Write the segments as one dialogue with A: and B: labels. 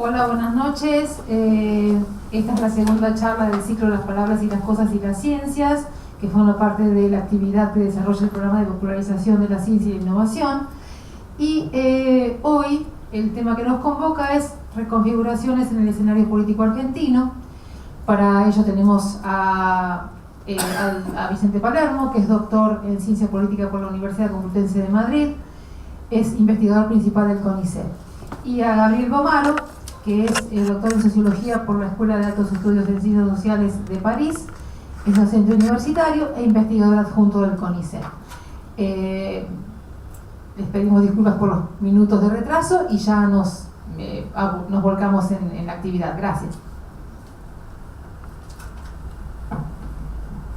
A: Hola, buenas noches. Esta es la segunda charla del ciclo Las palabras y las cosas y las ciencias, que forma parte de la actividad que desarrolla el programa de popularización de la ciencia y la innovación. Y hoy el tema que nos convoca es reconfiguraciones en el escenario político argentino. Para ello tenemos a Vicente Palermo, que es doctor en Ciencia Política por la Universidad Complutense de Madrid, es investigador principal del CONICET. Y a Gabriel Bomaro, que es doctor en Sociología por la Escuela de Altos Estudios de Ciencias Sociales de París, es docente universitario e investigador adjunto del CONICET. Les pedimos disculpas por los minutos de retraso y ya nos volcamos en la actividad. Gracias.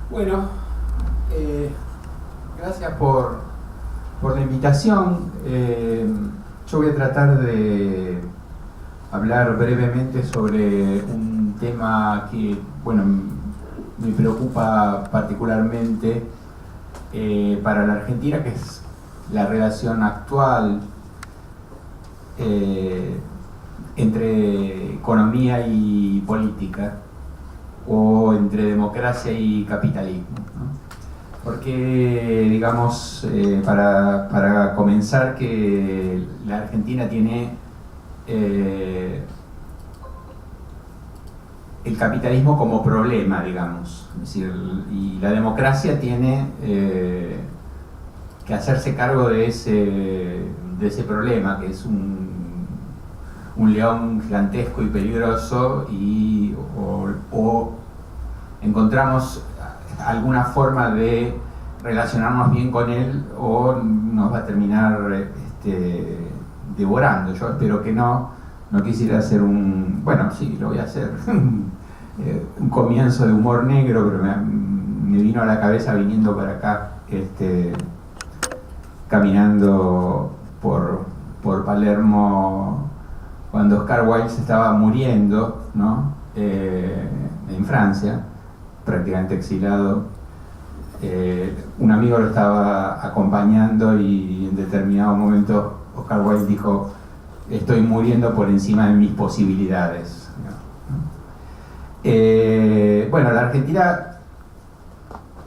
B: Bueno, gracias por la invitación. Yo voy a tratar de hablar brevemente sobre un tema que, bueno, me preocupa particularmente para la Argentina, que es la relación actual entre economía y política, o entre democracia y capitalismo, ¿no? Porque, digamos, para comenzar, que la Argentina tiene el capitalismo como problema, digamos, es decir, y la democracia tiene que hacerse cargo de ese problema, que es un león gigantesco y peligroso, o encontramos alguna forma de relacionarnos bien con él, o nos va a terminar devorando. Yo espero que no quisiera hacer bueno, sí, lo voy a hacer, un comienzo de humor negro, pero me vino a la cabeza viniendo para acá, caminando por Palermo, cuando Oscar Wilde se estaba muriendo, ¿no? En Francia, prácticamente exilado. Un amigo lo estaba acompañando y en determinado momento Oscar Wilde dijo: estoy muriendo por encima de mis posibilidades, ¿no? Bueno, la Argentina,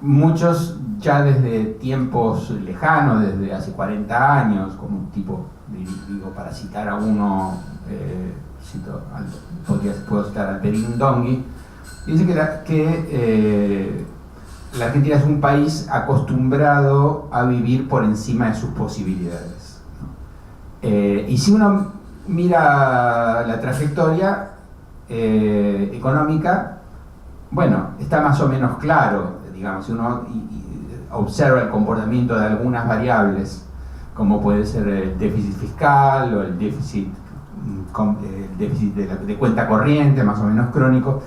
B: muchos ya desde tiempos lejanos, desde hace 40 años, como un tipo, digo, para citar a uno, puedo citar al Perín Dongui, dice que la Argentina es un país acostumbrado a vivir por encima de sus posibilidades, ¿no? Y si uno mira la trayectoria económica, bueno, está más o menos claro, digamos, si uno observa el comportamiento de algunas variables, como puede ser el déficit fiscal o el déficit de cuenta corriente, más o menos crónico.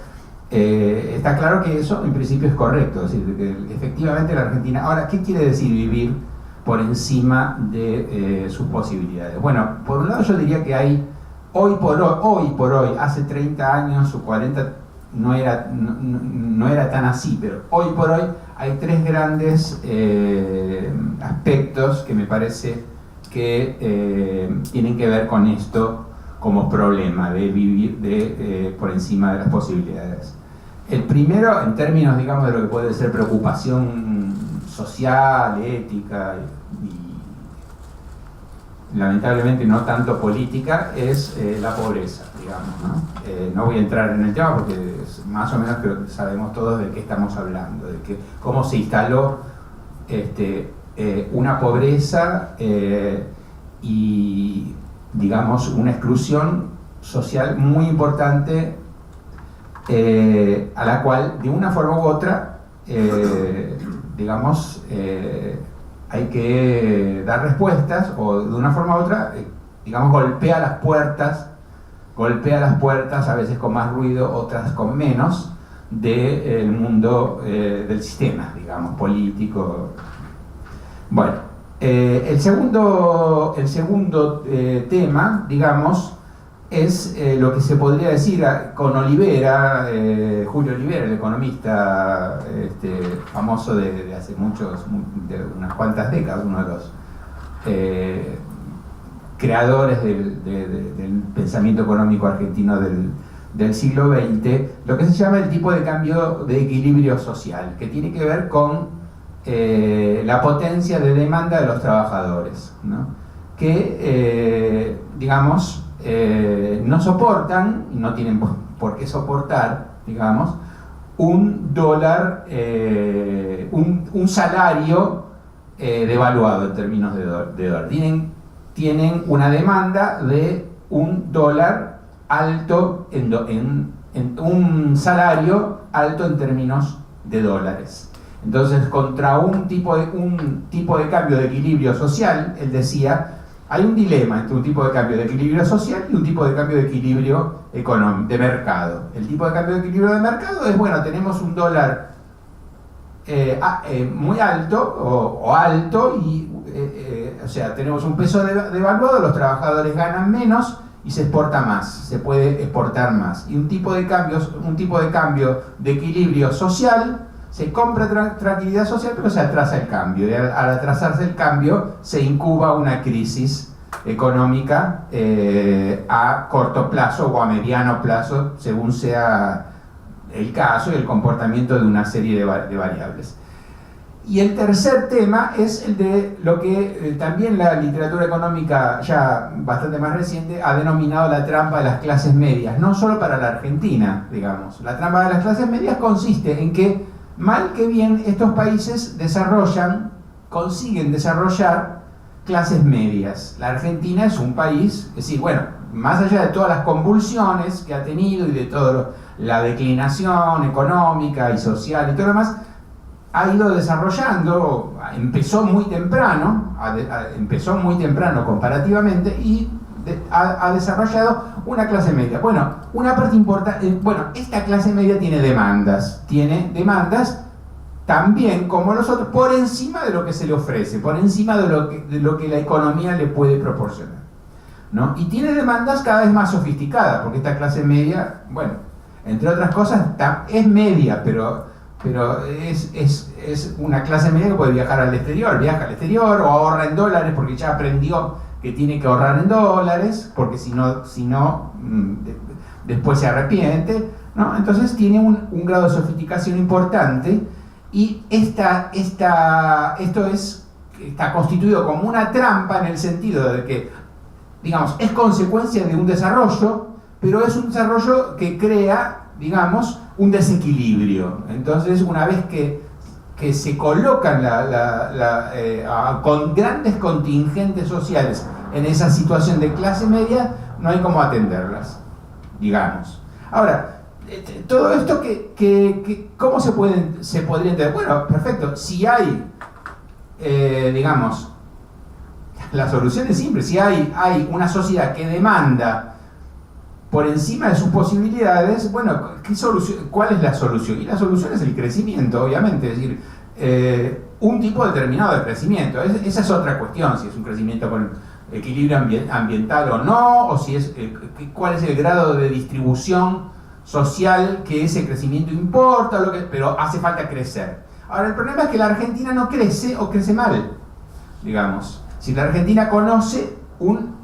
B: Está claro que eso en principio es correcto, es decir, que efectivamente la Argentina... Ahora, ¿qué quiere decir vivir por encima de sus posibilidades? Bueno, por un lado yo diría que hay, hoy por hoy, hace 30 años o 40 no era tan así, pero hoy por hoy hay tres grandes aspectos que me parece que tienen que ver con esto como problema de vivir por encima de las posibilidades. El primero, en términos, digamos, de lo que puede ser preocupación social, ética y lamentablemente no tanto política, es la pobreza, digamos, ¿no? No voy a entrar en el tema porque más o menos creo que sabemos todos de qué estamos hablando, de cómo se instaló una pobreza y, digamos, una exclusión social muy importante, a la cual de una forma u otra, digamos, hay que dar respuestas, o de una forma u otra, digamos, golpea las puertas, a veces con más ruido, otras con menos, del mundo del sistema, digamos, político. Bueno, el segundo tema, digamos, es lo que se podría decir con Olivera, Julio Olivera, el economista famoso de hace de unas cuantas décadas, uno de los creadores del pensamiento económico argentino del siglo XX, lo que se llama el tipo de cambio de equilibrio social, que tiene que ver con la potencia de demanda de los trabajadores, ¿no? Que, digamos, no soportan, y no tienen por qué soportar, digamos, un dólar, un salario devaluado en términos de dólar. Tienen una demanda de un dólar alto, en un salario alto en términos de dólares. Entonces, contra un tipo de cambio de equilibrio social, él decía, hay un dilema entre un tipo de cambio de equilibrio social y un tipo de cambio de equilibrio económico, de mercado. El tipo de cambio de equilibrio de mercado es, bueno, tenemos un dólar muy alto o alto y o sea, tenemos un peso devaluado, los trabajadores ganan menos y se exporta más, se puede exportar más. Y un tipo de cambio de equilibrio social, se compra tranquilidad social, pero se atrasa el cambio. Y al atrasarse el cambio, se incuba una crisis económica a corto plazo o a mediano plazo, según sea el caso y el comportamiento de una serie de variables. Y el tercer tema es el de lo que también la literatura económica ya bastante más reciente ha denominado la trampa de las clases medias, no solo para la Argentina, digamos. La trampa de las clases medias consiste en que, mal que bien, estos países consiguen desarrollar clases medias. La Argentina es un país, es decir, bueno, más allá de todas las convulsiones que ha tenido y de toda la declinación económica y social y todo lo demás, ha ido desarrollando, empezó muy temprano comparativamente y ha desarrollado una clase media. Bueno, una parte importante, esta clase media tiene demandas también, como los otros, por encima de lo que se le ofrece, por encima de lo que la economía le puede proporcionar, ¿no? Y tiene demandas cada vez más sofisticadas, porque esta clase media, bueno, entre otras cosas, es media, pero es una clase media que puede viaja al exterior o ahorra en dólares porque ya aprendió que tiene que ahorrar en dólares, porque si no después se arrepiente, ¿no? Entonces tiene un grado de sofisticación importante y esto está constituido como una trampa en el sentido de que, digamos, es consecuencia de un desarrollo, pero es un desarrollo que crea, digamos, un desequilibrio. Entonces, una vez que se colocan con grandes contingentes sociales en esa situación de clase media, no hay cómo atenderlas, digamos. Ahora, todo esto ¿cómo se podría entender? Bueno, perfecto, si hay, digamos, la solución es simple. Si hay una sociedad que demanda por encima de sus posibilidades, bueno, ¿cuál es la solución? Y la solución es el crecimiento, obviamente, es decir, un tipo determinado de crecimiento. Esa es otra cuestión, si es un crecimiento con equilibrio ambiental o no, o si cuál es el grado de distribución social que ese crecimiento importa, pero hace falta crecer. Ahora, el problema es que la Argentina no crece o crece mal, digamos. Si la Argentina conoce un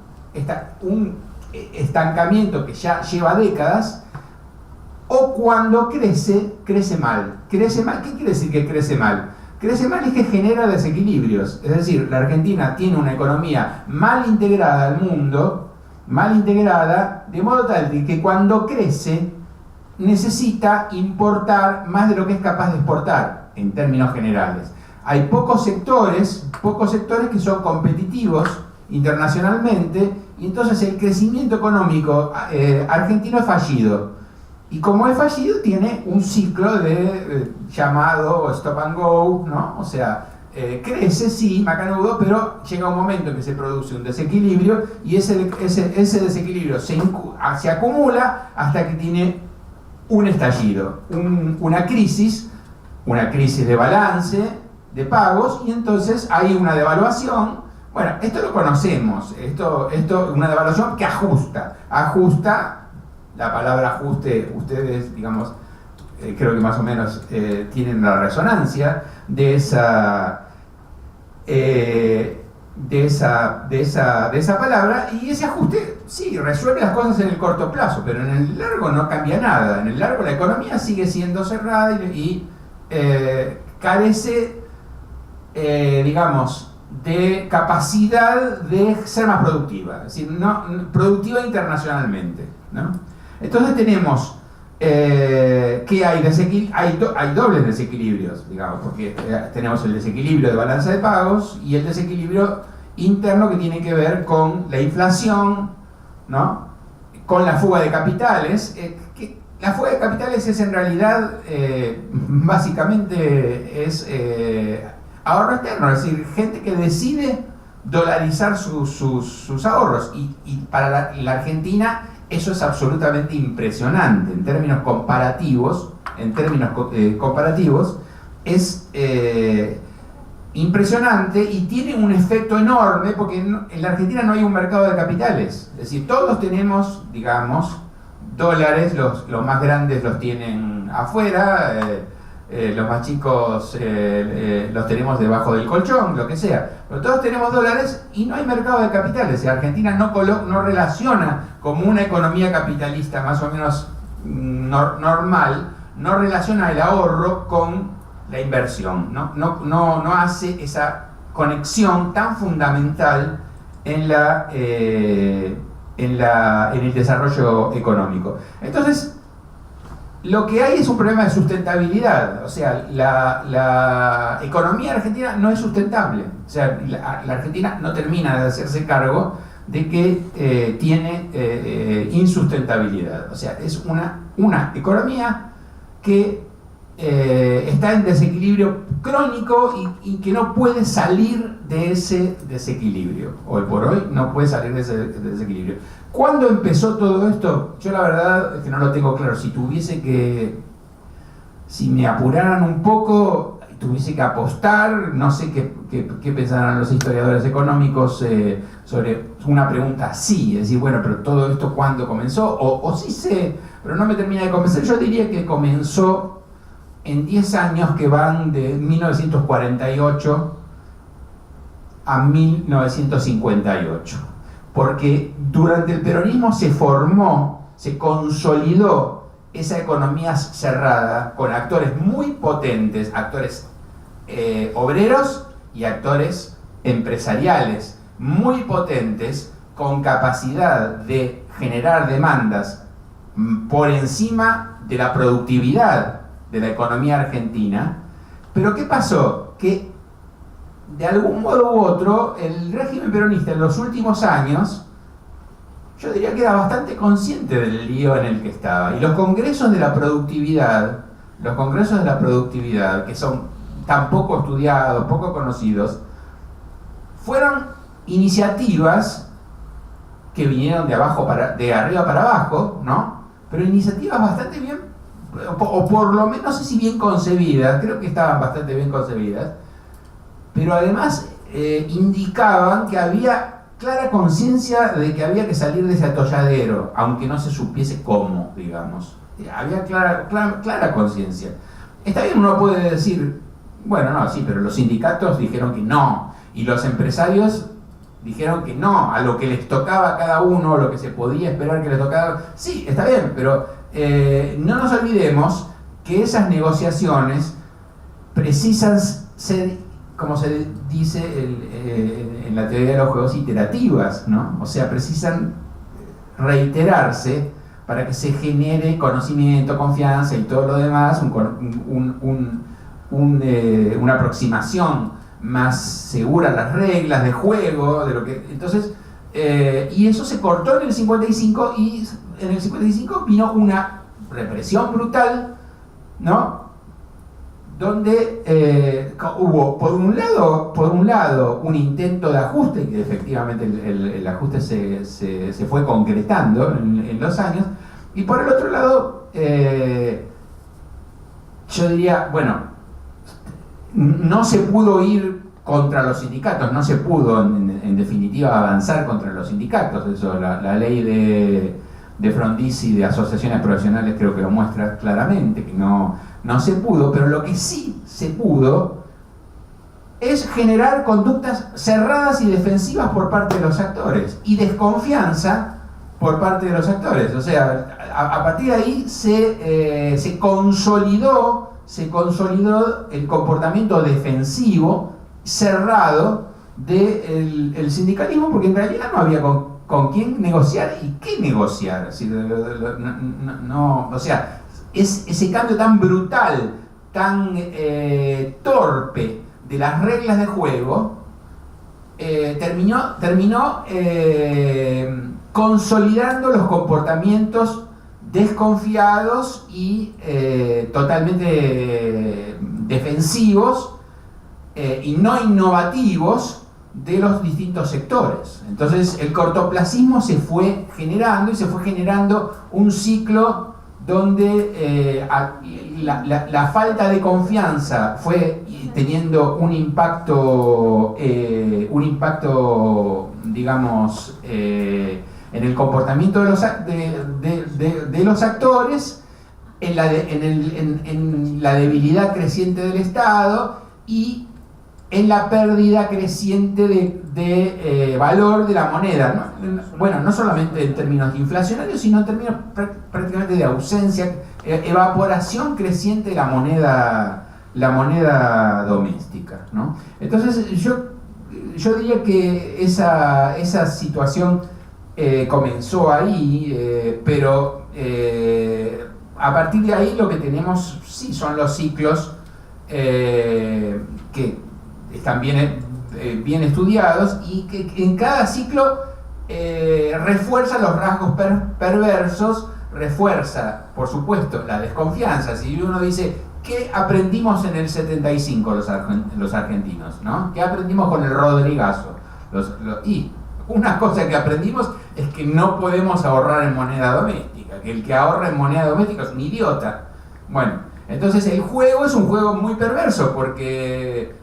B: estancamiento que ya lleva décadas, o cuando crece mal. ¿Crece mal? ¿Qué quiere decir que crece mal? Crece mal es que genera desequilibrios. Es decir, la Argentina tiene una economía mal integrada al mundo, de modo tal que cuando crece necesita importar más de lo que es capaz de exportar, en términos generales. Hay pocos sectores que son competitivos internacionalmente, y entonces el crecimiento económico argentino es fallido. Y como es fallido, tiene un ciclo llamado stop and go, ¿no? O sea, crece, sí, macanudo, pero llega un momento en que se produce un desequilibrio y ese desequilibrio se acumula hasta que tiene un estallido, una crisis de balance, de pagos, y entonces hay una devaluación. Bueno, esto lo conocemos, una devaluación que ajusta. La palabra ajuste, ustedes, digamos, creo que más o menos tienen la resonancia de de esa palabra, y ese ajuste sí resuelve las cosas en el corto plazo, pero en el largo no cambia nada. En el largo la economía sigue siendo cerrada y carece, digamos, de capacidad de ser más productiva, es decir, productiva internacionalmente, ¿no? Entonces tenemos que hay dobles desequilibrios, digamos, porque tenemos el desequilibrio de balanza de pagos y el desequilibrio interno que tiene que ver con la inflación, ¿no? Con la fuga de capitales. La fuga de capitales es en realidad, básicamente, es ahorro externo, es decir, gente que decide dolarizar sus ahorros. Y para la Argentina eso es absolutamente impresionante en términos comparativos. Es impresionante y tiene un efecto enorme porque en la Argentina no hay un mercado de capitales. Es decir, todos tenemos, digamos, dólares, los más grandes los tienen afuera, los más chicos los tenemos debajo del colchón, lo que sea. Pero todos tenemos dólares y no hay mercado de capitales. Y Argentina no relaciona como una economía capitalista más o menos normal, no relaciona el ahorro con la inversión, no hace esa conexión tan fundamental en el desarrollo económico. Entonces, lo que hay es un problema de sustentabilidad. O sea, la economía argentina no es sustentable. O sea, la Argentina no termina de hacerse cargo de que tiene insustentabilidad. O sea, es una economía que está en desequilibrio crónico y que no puede salir de ese desequilibrio. Hoy por hoy no puede salir de ese desequilibrio. ¿Cuándo empezó todo esto? Yo la verdad es que no lo tengo claro. Si me apuraran un poco, tuviese que apostar, no sé qué pensarán los historiadores económicos sobre una pregunta así, es decir, bueno, pero todo esto ¿cuándo comenzó? O sí sé, pero no me termina de convencer. Yo diría que comenzó en 10 años que van de 1948 a 1958. Porque durante el peronismo se consolidó esa economía cerrada con actores muy potentes, actores obreros y actores empresariales muy potentes, con capacidad de generar demandas por encima de la productividad de la economía argentina. Pero ¿qué pasó? Que de algún modo u otro el régimen peronista en los últimos años, yo diría que era bastante consciente del lío en el que estaba, y los congresos de la productividad, que son tan poco estudiados, poco conocidos, fueron iniciativas que vinieron de arriba para abajo, ¿no? Pero iniciativas bastante bien, o por lo menos no sé si bien concebidas, creo que estaban bastante bien concebidas, pero además indicaban que había clara conciencia de que había que salir de ese atolladero, aunque no se supiese cómo, digamos. Había clara conciencia. Está bien, uno puede decir, bueno, no, sí, pero los sindicatos dijeron que no, y los empresarios dijeron que no, a lo que les tocaba a cada uno, lo que se podía esperar que les tocara. Sí, está bien, pero no nos olvidemos que esas negociaciones precisan ser, como se dice en la teoría de los juegos, iterativas, ¿no? O sea, precisan reiterarse para que se genere conocimiento, confianza y todo lo demás, una aproximación más segura a las reglas de juego, de lo que. Entonces, y eso se cortó en el 55, y en el 55 vino una represión brutal, ¿no? Donde hubo por un lado un intento de ajuste, que efectivamente el ajuste se fue concretando en los años, y por el otro lado yo diría, bueno, no se pudo ir contra los sindicatos, no se pudo en definitiva avanzar contra los sindicatos. Eso la ley de Frondizi de asociaciones profesionales creo que lo muestra claramente, que no se pudo. Pero lo que sí se pudo es generar conductas cerradas y defensivas por parte de los actores y desconfianza por parte de los actores. O sea, a partir de ahí se consolidó el comportamiento defensivo, cerrado del sindicalismo, porque en realidad no había con quién negociar y qué negociar. O sea, ese cambio tan brutal, tan torpe de las reglas de juego, terminó consolidando los comportamientos desconfiados y totalmente defensivos y no innovativos de los distintos sectores. Entonces el cortoplacismo se fue generando, y se fue generando un ciclo donde la falta de confianza fue teniendo un impacto, digamos, en el comportamiento de los actores, en la debilidad creciente del Estado y en la pérdida creciente de valor de la moneda, ¿no? Bueno, no solamente en términos inflacionarios, sino en términos prácticamente de ausencia, evaporación creciente de la moneda doméstica, ¿no? Entonces yo diría que esa situación comenzó ahí, pero a partir de ahí lo que tenemos sí son los ciclos que están bien estudiados, y que en cada ciclo refuerza los rasgos perversos, refuerza, por supuesto, la desconfianza. Si uno dice, ¿qué aprendimos en el 75 los argentinos, ¿no? ¿Qué aprendimos con el Rodrigazo? Y una cosa que aprendimos es que no podemos ahorrar en moneda doméstica, que el que ahorra en moneda doméstica es un idiota. Bueno, entonces el juego es un juego muy perverso, porque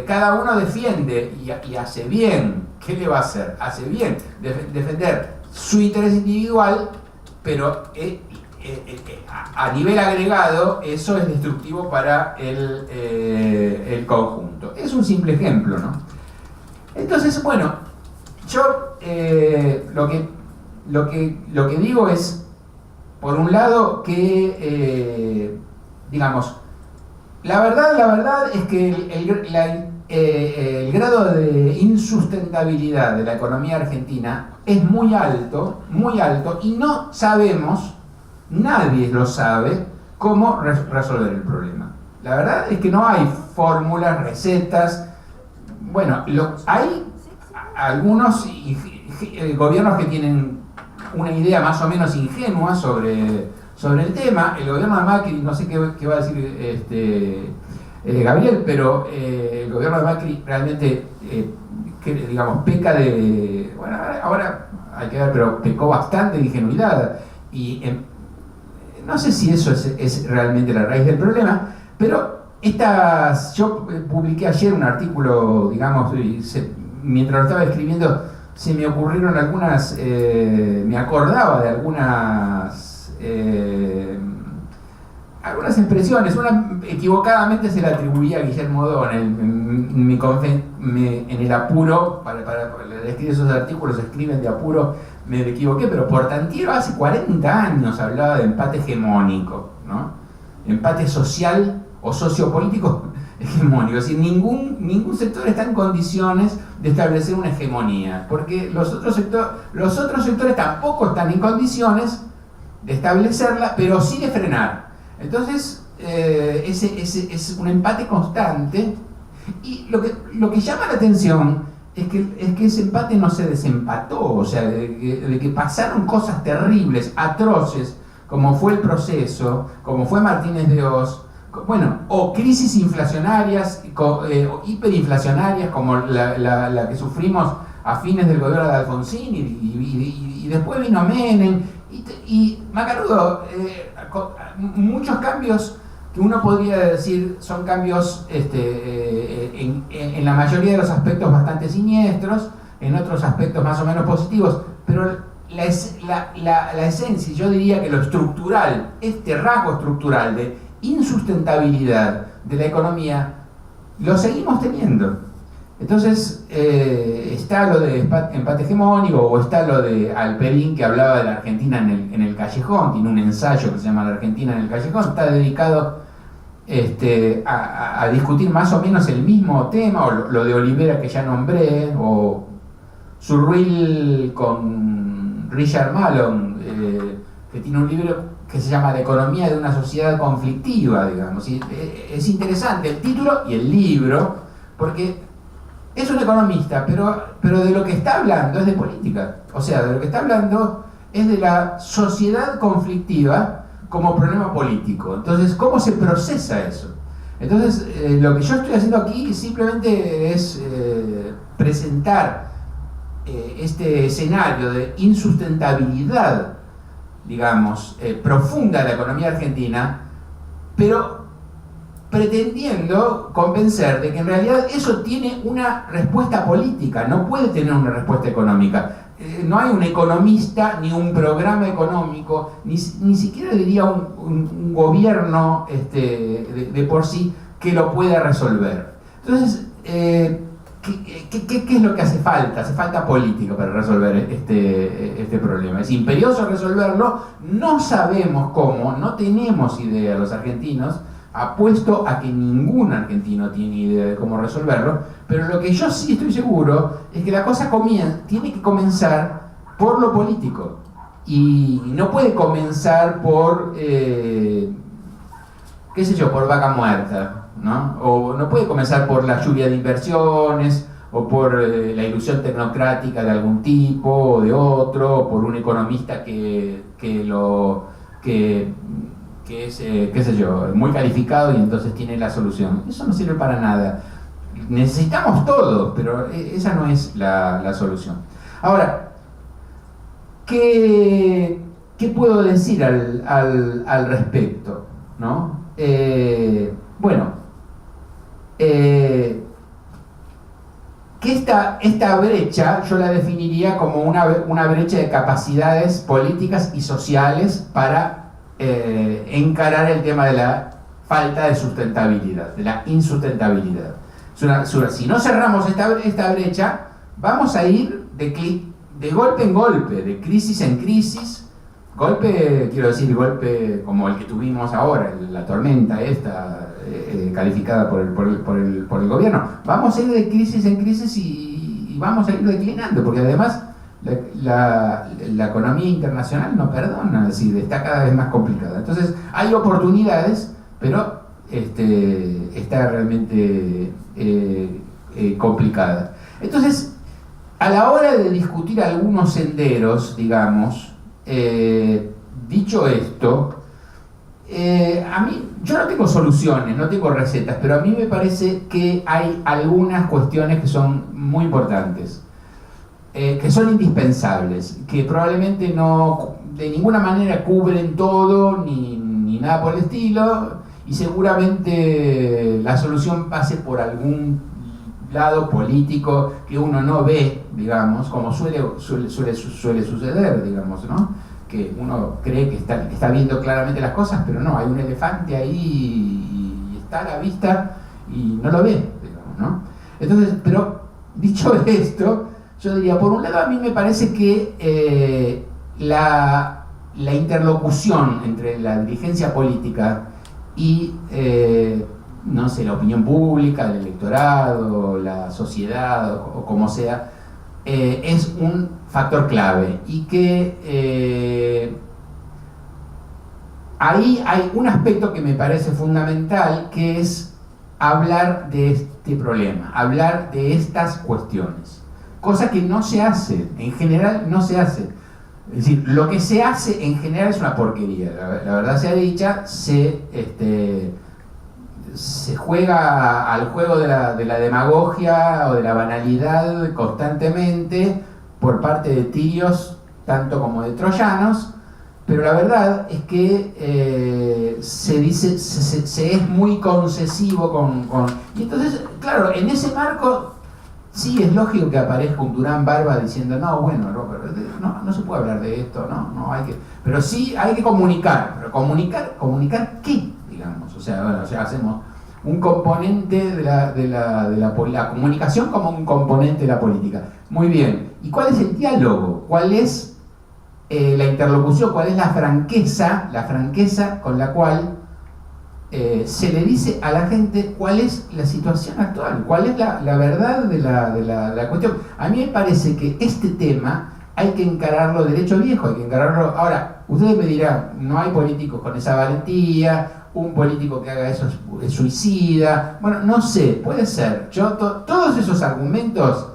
B: cada uno defiende y hace bien. ¿Qué le va a hacer? Hace bien defender su interés individual, pero a nivel agregado eso es destructivo para el conjunto. Es un simple ejemplo, ¿no? Entonces, bueno, yo lo que digo es, por un lado, que digamos, la verdad es que el grado de insustentabilidad de la economía argentina es muy alto, y no sabemos, nadie lo sabe, cómo resolver el problema. La verdad es que no hay fórmulas, recetas. Bueno, hay algunos gobiernos que tienen una idea más o menos ingenua sobre el tema. El gobierno de Macri, no sé qué va a decir Gabriel, pero el gobierno de Macri realmente, digamos, peca de... Bueno, ahora hay que ver, pero pecó bastante de ingenuidad. Y no sé si eso es realmente la raíz del problema, pero yo publiqué ayer un artículo, digamos, mientras lo estaba escribiendo, se me ocurrieron algunas, me acordaba de algunas expresiones. Una equivocadamente se la atribuía a Guillermo O'Donnell. En el apuro, para escribir esos artículos, escriben de apuro, me equivoqué, pero Portantiero hace 40 años hablaba de empate hegemónico, ¿no? Empate social o sociopolítico hegemónico. Es decir, ningún sector está en condiciones de establecer una hegemonía, porque los otros sectores tampoco están en condiciones de establecerla, pero sí de frenar. Entonces, es un empate constante, y lo que llama la atención es que ese empate no se desempató, o sea, de que pasaron cosas terribles, atroces, como fue el proceso, como fue Martínez de Oz, bueno, o crisis inflacionarias, o hiperinflacionarias, como la que sufrimos a fines del gobierno de Alfonsín, y después vino Menem, y Macanudo, muchos cambios que uno podría decir son cambios en la mayoría de los aspectos bastante siniestros, en otros aspectos más o menos positivos, pero la esencia, yo diría que lo estructural, este rasgo estructural de insustentabilidad de la economía, lo seguimos teniendo. Entonces, está lo de empate hegemónico, o está lo de Alperín, que hablaba de la Argentina en el callejón, tiene un ensayo que se llama La Argentina en el callejón, está dedicado a discutir más o menos el mismo tema, o lo de Olivera que ya nombré, o Surruil con Richard Mallon, que tiene un libro que se llama La economía de una sociedad conflictiva, digamos. Y es interesante el título y el libro, porque es un economista, pero de lo que está hablando es de política. O sea, de lo que está hablando es de la sociedad conflictiva como problema político. Entonces, ¿cómo se procesa eso? Entonces, lo que yo estoy haciendo aquí simplemente es presentar este escenario de insustentabilidad, digamos, profunda de la economía argentina, pero pretendiendo convencer de que en realidad eso tiene una respuesta política, no puede tener una respuesta económica. No hay un economista, ni un programa económico, ni siquiera diría un gobierno de por sí que lo pueda resolver. Entonces, ¿qué es lo que hace falta? Hace falta política para resolver este problema. Es imperioso resolverlo, no sabemos cómo, no tenemos idea los argentinos. Apuesto a que ningún argentino tiene idea de cómo resolverlo, pero lo que yo sí estoy seguro es que la cosa tiene que comenzar por lo político, y no puede comenzar por, qué sé yo, por vaca muerta, ¿no? O no puede comenzar por la lluvia de inversiones, o por la ilusión tecnocrática de algún tipo o de otro, o por un economista que es, qué sé yo, muy calificado y entonces tiene la solución. Eso no sirve para nada. Necesitamos todo, pero esa no es la solución. Ahora, ¿qué puedo decir al respecto? ¿No? Bueno, que esta brecha yo la definiría como una brecha de capacidades políticas y sociales para encarar el tema de la falta de sustentabilidad, de la insustentabilidad. Si no cerramos esta brecha, vamos a ir de golpe en golpe, de crisis en crisis. Golpe, quiero decir, golpe como el que tuvimos ahora, la tormenta esta, calificada por el gobierno. Vamos a ir de crisis en crisis y vamos a ir declinando, porque además la economía internacional no perdona, es decir, está cada vez más complicada. Entonces, hay oportunidades, pero está realmente complicada. Entonces, a la hora de discutir algunos senderos, digamos, dicho esto, yo no tengo soluciones, no tengo recetas, pero a mí me parece que hay algunas cuestiones que son muy importantes, que son indispensables, que probablemente no de ninguna manera cubren todo ni nada por el estilo, y seguramente la solución pase por algún lado político que uno no ve, digamos, como suele suceder, digamos, ¿no? Que uno cree que está viendo claramente las cosas, pero no, hay un elefante ahí y está a la vista y no lo ve, digamos, ¿no? Entonces, pero dicho esto, yo diría, por un lado, a mí me parece que la interlocución entre la dirigencia política y, no sé, la opinión pública, el electorado, la sociedad, o como sea, es un factor clave, y que ahí hay un aspecto que me parece fundamental, que es hablar de este problema, hablar de estas cuestiones, cosa que no se hace, en general no se hace. Es decir, lo que se hace en general es una porquería, la verdad sea dicha. Se juega al juego de la demagogia o de la banalidad constantemente por parte de tirios tanto como de troyanos, pero la verdad es que se es muy concesivo y entonces, claro, en ese marco sí es lógico que aparezca un Durán Barba diciendo, no, bueno, no se puede hablar de esto, no hay que, pero sí hay que comunicar, pero comunicar ¿qué? Digamos, o sea, hacemos
C: un componente la comunicación como un componente de la política. Muy bien. ¿Y cuál es el diálogo? ¿Cuál es la interlocución? ¿Cuál es la franqueza con la cual se le dice a la gente cuál es la situación actual, cuál es la verdad de la cuestión? A mí me parece que este tema hay que encararlo derecho viejo, hay que encararlo... Ahora, ustedes me dirán, no hay políticos con esa valentía, un político que haga eso es suicida. Bueno, no sé, puede ser. Yo todos esos argumentos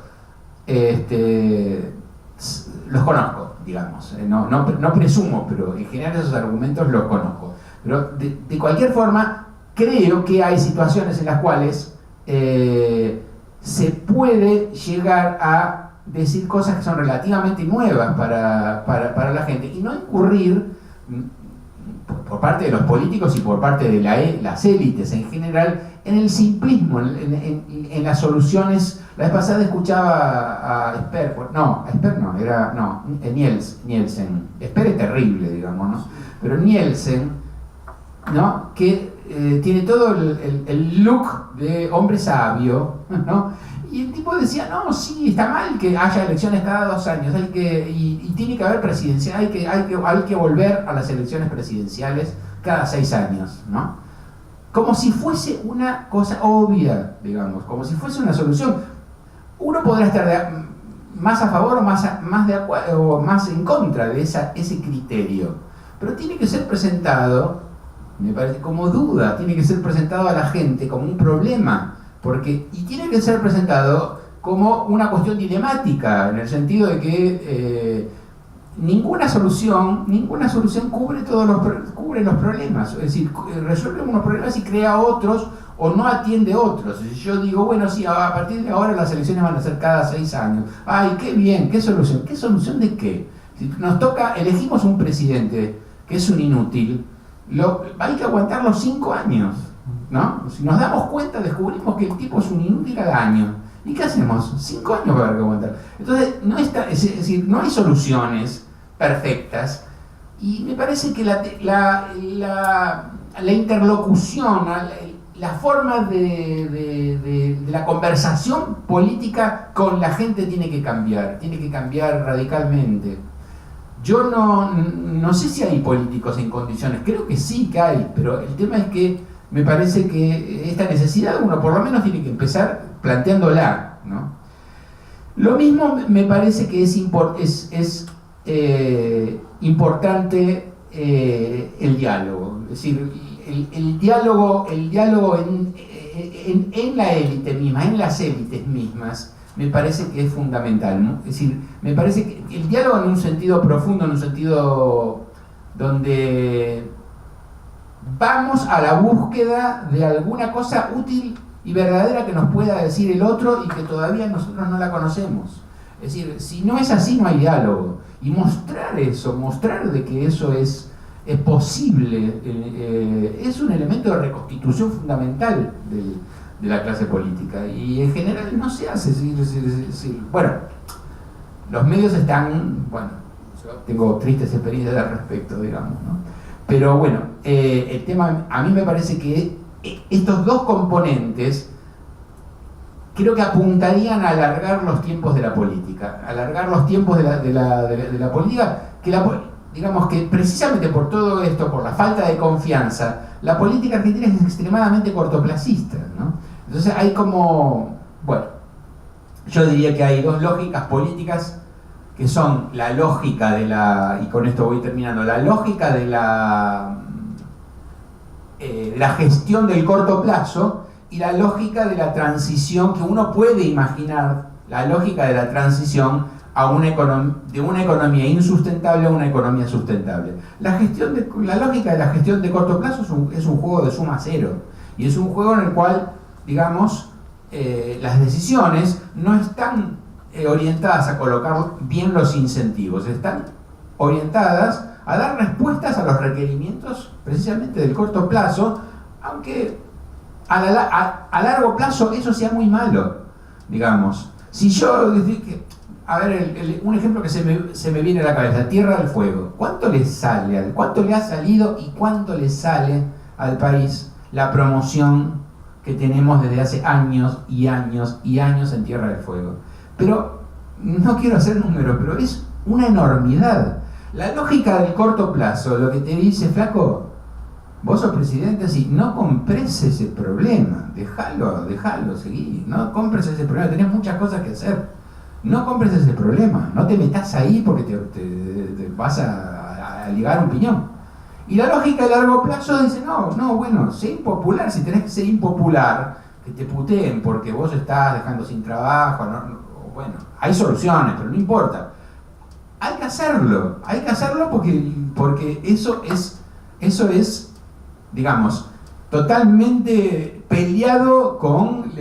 C: los conozco, digamos. No presumo, pero en general esos argumentos los conozco. Pero de cualquier forma, creo que hay situaciones en las cuales se puede llegar a decir cosas que son relativamente nuevas para la gente y no incurrir por parte de los políticos y por parte de las élites en general en el simplismo, en las soluciones. La vez pasada escuchaba a Esper, Nielsen. Esper es terrible, digamos, ¿no? Pero Nielsen, ¿no? Que tiene todo el look de hombre sabio, ¿no? Y el tipo decía, no, sí, está mal que haya elecciones cada 2 años, y tiene que haber presidencia, hay que volver a las elecciones presidenciales cada 6 años, ¿no? Como si fuese una cosa obvia, digamos, como si fuese una solución. Uno podrá estar más a favor o más de acuerdo o más en contra de ese criterio, pero tiene que ser presentado, me parece, como duda, tiene que ser presentado a la gente como un problema. Y tiene que ser presentado como una cuestión dilemática, en el sentido de que ninguna solución cubre los problemas. Es decir, resuelve unos problemas y crea otros o no atiende otros. Si yo digo, bueno, sí, a partir de ahora las elecciones van a ser cada 6 años. ¡Ay, qué bien! ¿Qué solución? ¿Qué solución de qué? Si nos toca, elegimos un presidente que es un inútil, hay que aguantar los 5 años. ¿No? Si nos damos cuenta, descubrimos que el tipo es un inútil al año. ¿Y qué hacemos? 5 años va a haber que aguantar. Entonces, es decir, no hay soluciones perfectas. Y me parece que la interlocución, la forma de la conversación política con la gente tiene que cambiar radicalmente. Yo no sé si hay políticos en condiciones, creo que sí que hay, pero el tema es que me parece que esta necesidad uno por lo menos tiene que empezar planteándola, ¿no? Lo mismo me parece que es importante el diálogo. Es decir, el diálogo en la élite misma, en las élites mismas, me parece que es fundamental, ¿no? Es decir, me parece que el diálogo en un sentido profundo, en un sentido donde vamos a la búsqueda de alguna cosa útil y verdadera que nos pueda decir el otro y que todavía nosotros no la conocemos. Es decir, si no es así, no hay diálogo. Y mostrar eso, mostrar de que eso es posible, es un elemento de reconstitución fundamental de la clase política. Y en general no se hace. Bueno, los medios están, bueno, yo tengo tristes experiencias al respecto, digamos, ¿no? Pero bueno, el tema, a mí me parece que estos dos componentes creo que apuntarían a alargar los tiempos de la política, digamos que precisamente por todo esto, por la falta de confianza, la política argentina es extremadamente cortoplacista, ¿no? Entonces hay como, bueno, yo diría que hay 2 lógicas políticas que son la lógica y con esto voy terminando, la lógica de la gestión del corto plazo y la lógica de la transición que uno puede imaginar, la lógica de la transición de una economía insustentable a una economía sustentable. La lógica de la gestión de corto plazo es un juego de suma cero, y es un juego en el cual, digamos, las decisiones no están orientadas a colocar bien los incentivos, están orientadas a dar respuestas a los requerimientos precisamente del corto plazo, aunque a largo plazo eso sea muy malo, digamos. Si yo, a ver, un ejemplo que se me viene a la cabeza, Tierra del Fuego, ¿cuánto le ha salido y cuánto le sale al país la promoción que tenemos desde hace años y años y años en Tierra del Fuego. Pero no quiero hacer número, pero es una enormidad. La lógica del corto plazo lo que te dice, flaco, vos sos presidente, sí, no compres ese problema, déjalo, seguí, no compres ese problema, tenés muchas cosas que hacer, no compres ese problema, no te metas ahí porque te vas a ligar un piñón. Y la lógica de largo plazo dice, bueno, sé impopular, si tenés que ser impopular, que te puteen porque vos estás dejando sin trabajo, bueno, hay soluciones, pero no importa. Hay que hacerlo porque eso es, digamos, totalmente peleado con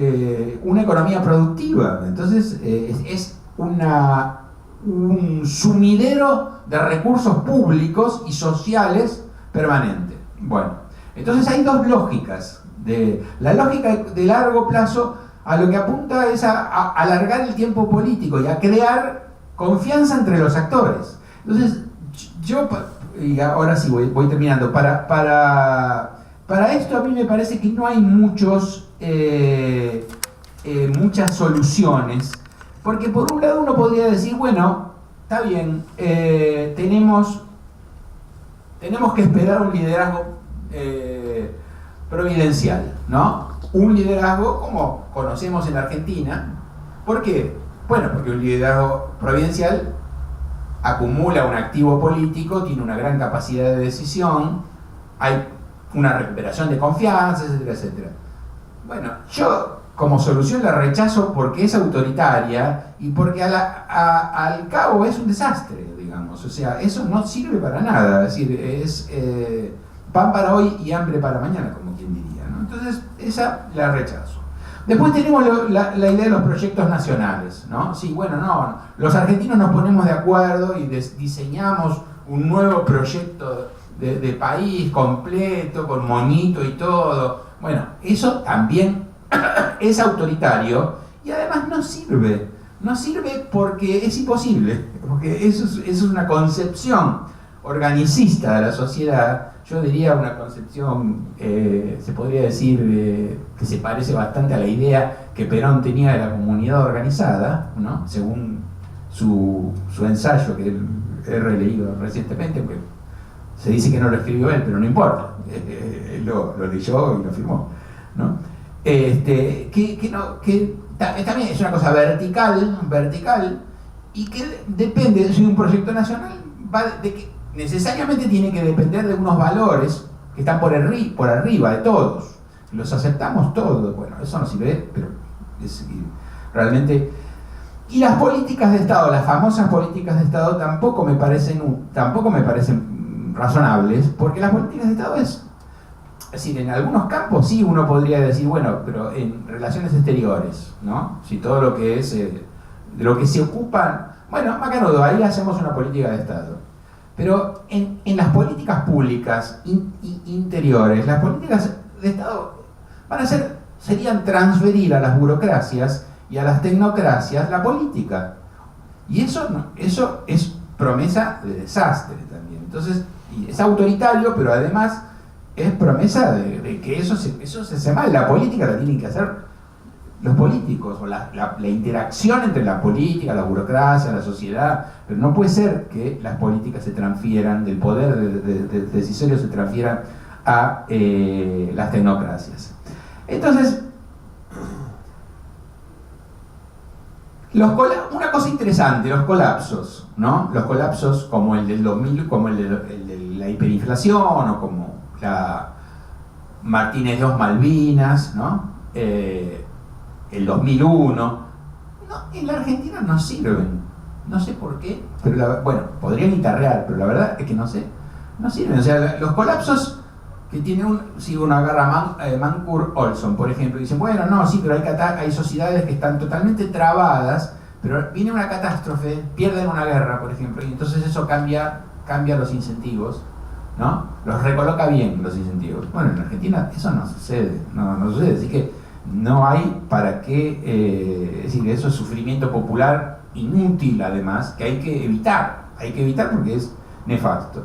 C: una economía productiva. Entonces es un sumidero de recursos públicos y sociales permanente. Bueno, entonces hay dos lógicas. La lógica de largo plazo a lo que apunta es a alargar el tiempo político y a crear confianza entre los actores. Entonces, y ahora sí voy terminando, para esto a mí me parece que no hay muchas soluciones, porque por un lado uno podría decir, bueno, está bien, tenemos que esperar un liderazgo providencial, ¿no? Un liderazgo como conocemos en Argentina. ¿Por qué? Bueno, porque un liderazgo providencial acumula un activo político, tiene una gran capacidad de decisión, hay una recuperación de confianza, etcétera, etcétera. Bueno, yo como solución la rechazo porque es autoritaria y porque al cabo es un desastre, digamos. O sea, eso no sirve para nada. Es decir, es pan para hoy y hambre para mañana, como quien diría, ¿no? Entonces, esa la rechazo. Después tenemos la idea de los proyectos nacionales, ¿no? Sí, bueno, no, los argentinos nos ponemos de acuerdo y diseñamos un nuevo proyecto de país completo, con moñito y todo. Bueno, eso también es autoritario y además no sirve porque es imposible, porque eso es una concepción organicista de la sociedad. Yo diría una concepción, se podría decir, que se parece bastante a la idea que Perón tenía de la comunidad organizada, ¿no? Según su ensayo que he releído recientemente, porque se dice que no lo escribió él, pero no importa, él lo leyó y lo firmó, ¿no? Que también es una cosa vertical y que depende, si un proyecto nacional va de que necesariamente tiene que depender de unos valores que están por arriba de todos. Los aceptamos todos. Bueno, eso no sirve, pero realmente... Y las políticas de Estado, las famosas políticas de Estado, tampoco me parecen razonables, porque las políticas de Estado es decir, en algunos campos sí uno podría decir, bueno, pero en relaciones exteriores, ¿no? Si todo lo que es, de lo que se ocupan, bueno, macanudo, ahí hacemos una política de Estado. Pero en las políticas públicas interiores, las políticas de Estado serían transferir a las burocracias y a las tecnocracias la política. Y eso es promesa de desastre también. Entonces, es autoritario, pero además es promesa de que eso se hace mal. La política la tienen que hacer los políticos, o la interacción entre la política, la burocracia, la sociedad, pero no puede ser que las políticas se transfieran, del poder decisorio se transfieran a las tecnocracias. Entonces, una cosa interesante, los colapsos, ¿no? Los colapsos como el del 2000, como el de la hiperinflación, o como la Martínez II Malvinas, ¿no? El 2001, no, en la Argentina no sirven, no sé por qué, pero bueno, podrían guitarrear, pero la verdad es que no sirven. O sea, los colapsos que tiene si uno agarra Mancur Olson, por ejemplo, y dicen, bueno, no, sí, pero hay sociedades que están totalmente trabadas, pero viene una catástrofe, pierden una guerra, por ejemplo, y entonces eso cambia los incentivos, ¿no? Los recoloca bien los incentivos. Bueno, en Argentina eso no sucede, no sucede, así que no hay para qué, es decir, eso es sufrimiento popular inútil, además, que hay que evitar porque es nefasto.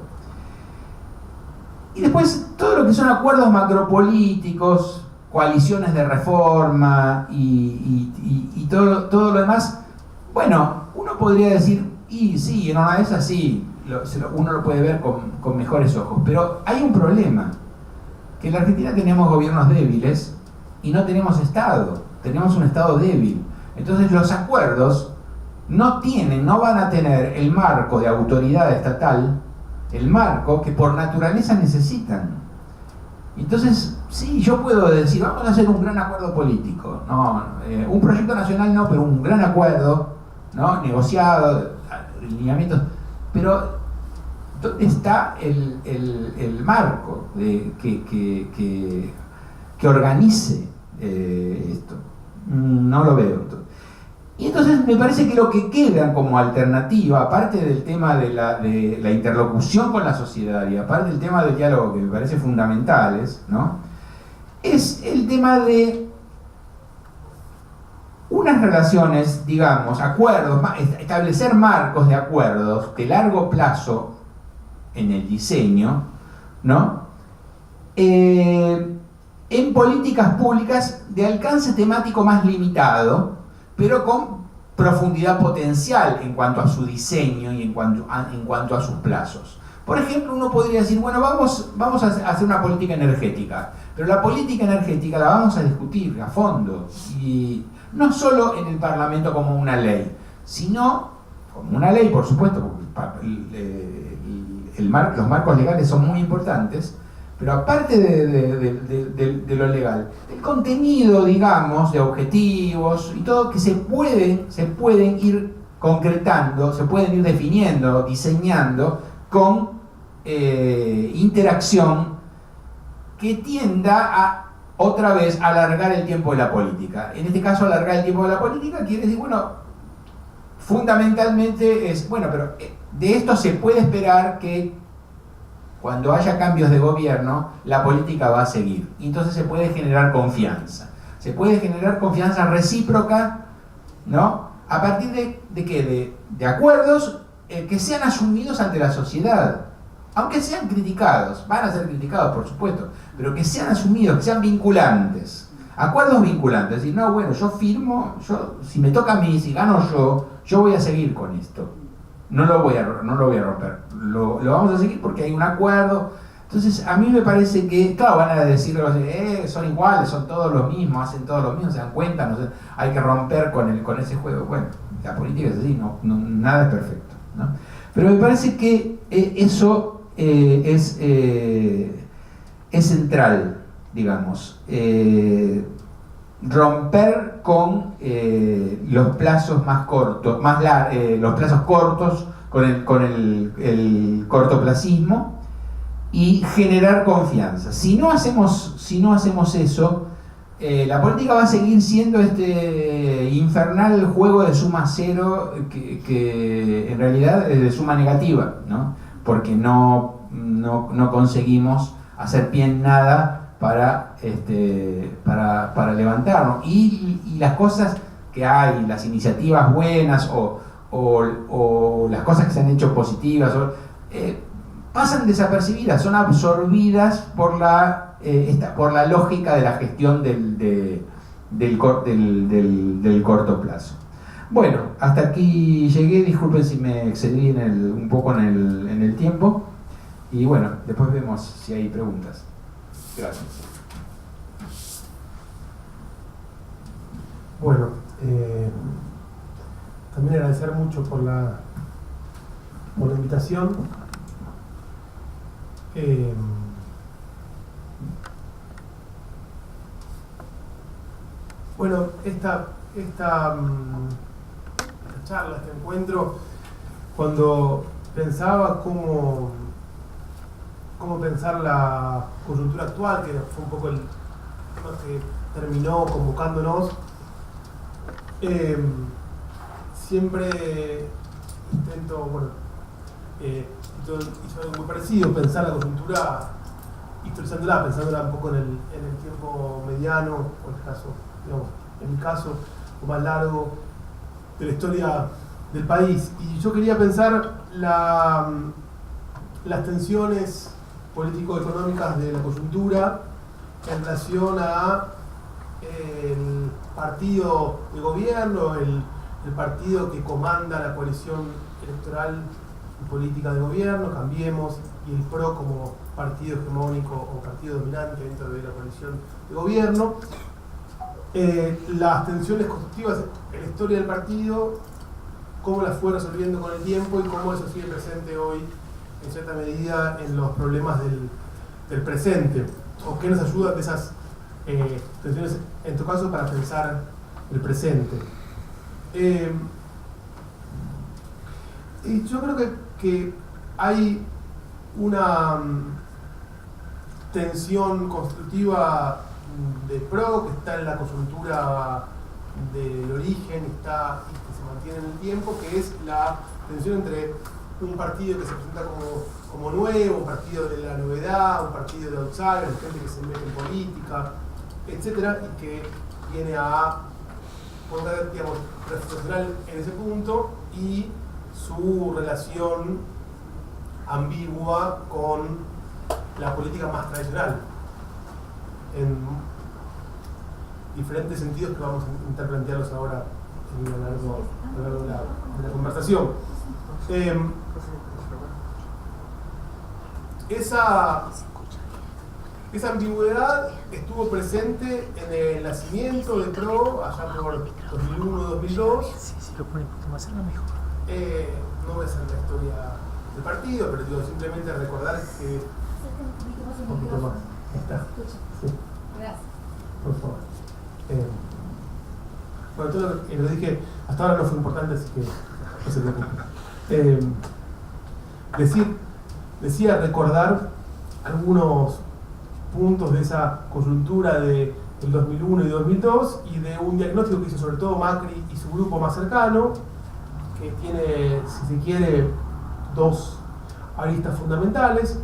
C: Y después todo lo que son acuerdos macropolíticos, coaliciones de reforma y todo lo demás, bueno, uno podría decir, y sí, en una de esas sí, uno lo puede ver con mejores ojos, pero hay un problema, que en la Argentina tenemos gobiernos débiles y no tenemos Estado, tenemos un Estado débil. Entonces los acuerdos no van a tener el marco de autoridad estatal, el marco que por naturaleza necesitan. Entonces, sí, yo puedo decir, vamos a hacer un gran acuerdo político, un proyecto nacional no, pero un gran acuerdo, ¿no? Negociado, lineamientos, pero ¿dónde está el marco que organice esto? No lo veo. Y entonces me parece que lo que queda como alternativa, aparte del tema de la interlocución con la sociedad y aparte del tema del diálogo, que me parece fundamentales, ¿no? Es el tema de unas relaciones, digamos, acuerdos, establecer marcos de acuerdos de largo plazo en el diseño, ¿no? En políticas públicas de alcance temático más limitado, pero con profundidad potencial en cuanto a su diseño y en cuanto a sus plazos. Por ejemplo, uno podría decir, bueno, vamos a hacer una política energética, pero la política energética la vamos a discutir a fondo, y no solo en el Parlamento como una ley, sino como una ley, por supuesto, porque los marcos legales son muy importantes, pero aparte de lo legal, el contenido, digamos, de objetivos y todo, que se pueden ir concretando, se pueden ir definiendo, diseñando con interacción que tienda otra vez a alargar el tiempo de la política. En este caso, alargar el tiempo de la política quiere decir, bueno, fundamentalmente es, bueno, pero de esto se puede esperar que cuando haya cambios de gobierno, la política va a seguir. Y entonces se puede generar confianza. Se puede generar confianza recíproca, ¿no? A partir de ¿qué? De acuerdos que sean asumidos ante la sociedad. Aunque sean criticados, van a ser criticados, por supuesto, pero que sean asumidos, que sean vinculantes. Acuerdos vinculantes. Es decir, no, bueno, yo firmo, si me toca a mí, si gano yo voy a seguir con esto. No lo voy a romper, lo vamos a seguir porque hay un acuerdo. Entonces a mí me parece que, claro, van a decir, son iguales, son todos los mismos, hacen todos los mismos, se dan cuenta, no sé, hay que romper con ese juego. Bueno, la política es así, nada es perfecto, ¿no? Pero me parece que eso es central, digamos, romper con los plazos más cortos, los plazos cortos, con el cortoplacismo, y generar confianza. Si no hacemos eso, la política va a seguir siendo este infernal juego de suma cero, que en realidad es de suma negativa, ¿no? Porque no conseguimos hacer pie en nada para levantarnos, y las cosas que hay, las iniciativas buenas o las cosas que se han hecho positivas pasan desapercibidas, son absorbidas por la lógica de la gestión del corto plazo. Bueno, hasta aquí llegué, disculpen si me excedí un poco en el tiempo, y bueno, después vemos si hay preguntas. Gracias.
D: Bueno, también agradecer mucho por la invitación. Bueno, esta charla, este encuentro, cuando pensaba cómo pensar la coyuntura actual, que fue un poco el tema que terminó convocándonos, siempre intento, yo hice algo muy parecido, pensar la coyuntura, historizándola, pensándola un poco en el tiempo mediano, o en el caso, digamos, en mi caso, o más largo, de la historia del país. Y yo quería pensar las tensiones político-económicas de la coyuntura en relación a el partido de gobierno, el partido que comanda la coalición electoral y política de gobierno, Cambiemos, y el PRO como partido hegemónico o partido dominante dentro de la coalición de gobierno. Las tensiones constructivas en la historia del partido, cómo las fue resolviendo con el tiempo y cómo eso sigue presente hoy en cierta medida en los problemas del presente, o qué nos ayudan de esas tensiones en tu caso para pensar el presente. Y yo creo que hay una tensión constructiva de PRO que está en la coyuntura del origen y que se mantiene en el tiempo, que es la tensión entre un partido que se presenta como nuevo, un partido de la novedad, un partido de outsider, gente que se mete en política, etcétera, y que viene a poder, digamos, reflexionar en ese punto, y su relación ambigua con la política más tradicional en diferentes sentidos que vamos a intentar plantearlos ahora a lo largo de la conversación. Esa ambigüedad estuvo presente en el nacimiento de PRO allá por 2001-2002.
E: Si lo pone un poquito más cerca, mejor.
D: No voy a hacer la historia del partido, pero digo, simplemente recordar que... Un poquito más. Ahí está. Sí.
A: Gracias.
D: Por favor. Bueno, todo lo que dije hasta ahora no fue importante, así que no se preocupen. Decía recordar algunos puntos de esa coyuntura del 2001 y 2002 y de un diagnóstico que hizo sobre todo Macri y su grupo más cercano, que tiene, si se quiere, dos aristas fundamentales.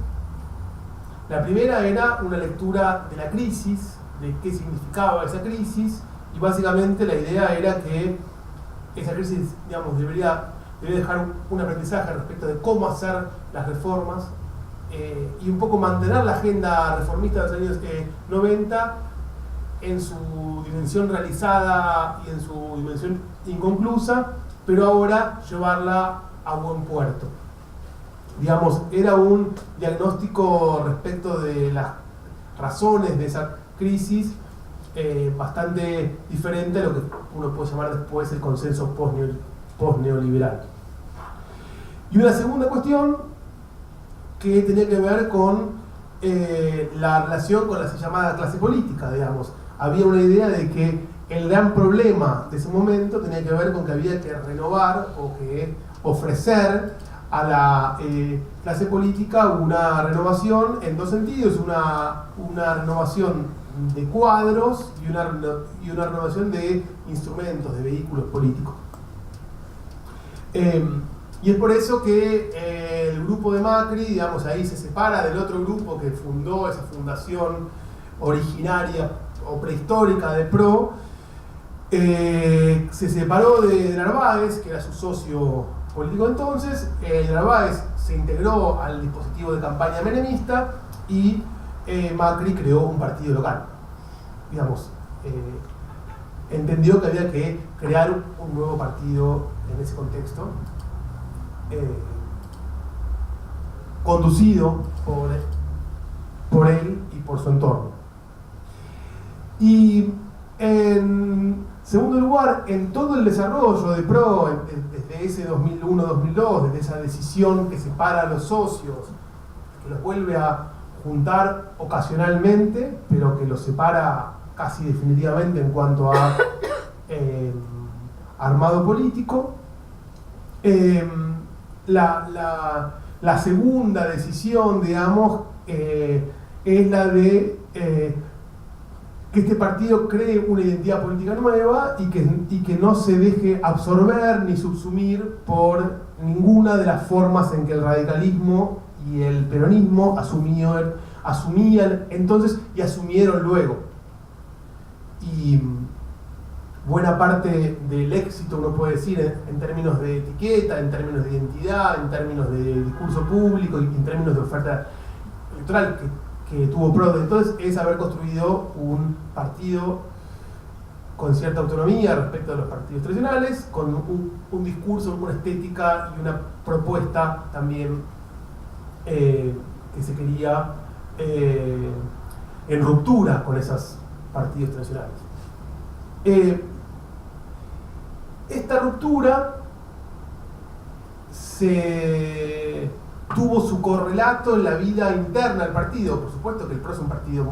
D: La primera era una lectura de la crisis, de qué significaba esa crisis, y básicamente la idea era que esa crisis, digamos, debería dejar un aprendizaje respecto de cómo hacer las reformas, y un poco mantener la agenda reformista de los años 90 en su dimensión realizada y en su dimensión inconclusa, pero ahora llevarla a buen puerto. Digamos, era un diagnóstico respecto de las razones de esa crisis bastante diferente a lo que uno puede llamar después el consenso post-neoliberal. Y una segunda cuestión que tenía que ver con la relación con la así llamada clase política, digamos. Había una idea de que el gran problema de ese momento tenía que ver con que había que renovar o que ofrecer a la clase política una renovación en dos sentidos, una renovación de cuadros y una renovación de instrumentos, de vehículos políticos. Y es por eso que el grupo de Macri, digamos, ahí se separa del otro grupo que fundó esa fundación originaria o prehistórica de PRO. Se separó de Narváez, que era su socio político entonces. Narváez se integró al dispositivo de campaña menemista y Macri creó un partido local. Digamos, entendió que había que crear un nuevo partido en ese contexto, conducido por él y por su entorno. Y en segundo lugar, en todo el desarrollo de PRO, desde ese 2001-2002, desde esa decisión que separa a los socios, que los vuelve a juntar ocasionalmente, pero que los separa casi definitivamente en cuanto a armado político, la segunda decisión, digamos, es la de que este partido cree una identidad política nueva y que no se deje absorber ni subsumir por ninguna de las formas en que el radicalismo y el peronismo asumían entonces y asumieron luego. Y buena parte del éxito, uno puede decir, en términos de etiqueta, en términos de identidad, en términos de discurso público y en términos de oferta electoral que tuvo PRO entonces, es haber construido un partido con cierta autonomía respecto a los partidos tradicionales, con un discurso, una estética y una propuesta también que se quería en ruptura con esos partidos tradicionales. Esta ruptura tuvo su correlato en la vida interna del partido. Por supuesto que el PRO es un partido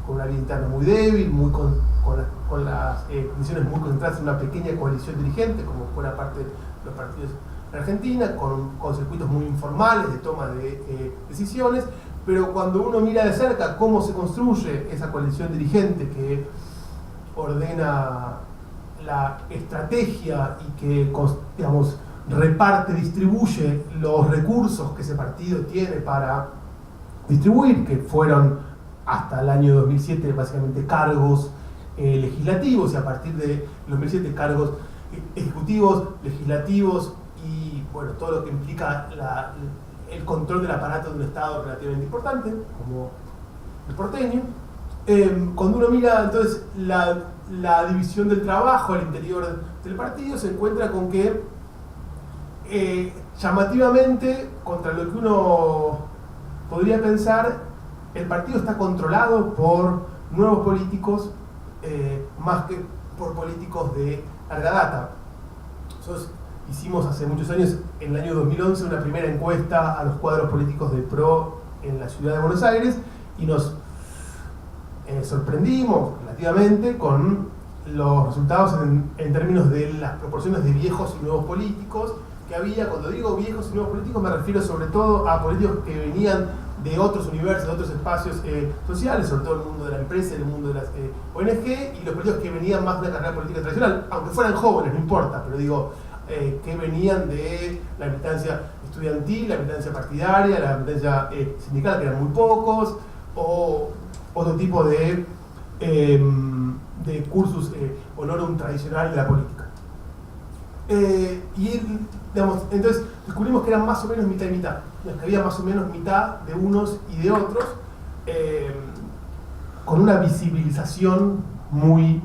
D: con una vida interna muy débil, con las condiciones muy concentradas en una pequeña coalición dirigente, como fuera parte de los partidos en Argentina, con circuitos muy informales de toma de decisiones, pero cuando uno mira de cerca cómo se construye esa coalición dirigente que ordena la estrategia y que, digamos, reparte, distribuye los recursos que ese partido tiene para distribuir, que fueron hasta el año 2007 básicamente cargos legislativos, y a partir de 2007 cargos ejecutivos, legislativos y bueno, todo lo que implica el control del aparato de un Estado relativamente importante, como el porteño. Cuando uno mira entonces la división del trabajo al interior del partido, se encuentra con que llamativamente, contra lo que uno podría pensar, el partido está controlado por nuevos políticos más que por políticos de larga data. Nosotros hicimos hace muchos años, en el año 2011, una primera encuesta a los cuadros políticos del PRO en la ciudad de Buenos Aires y nos sorprendimos relativamente con los resultados en términos de las proporciones de viejos y nuevos políticos que había. Cuando digo viejos y nuevos políticos me refiero sobre todo a políticos que venían de otros universos, de otros espacios sociales, sobre todo el mundo de la empresa, el mundo de las ONG, y los políticos que venían más de una carrera política tradicional, aunque fueran jóvenes, no importa, pero digo, que venían de la militancia estudiantil, la militancia partidaria, la militancia sindical, que eran muy pocos, o otro tipo de cursus honorum tradicional de la política. Digamos, entonces descubrimos que eran más o menos mitad y mitad, que había más o menos mitad de unos y de otros, con una visibilización muy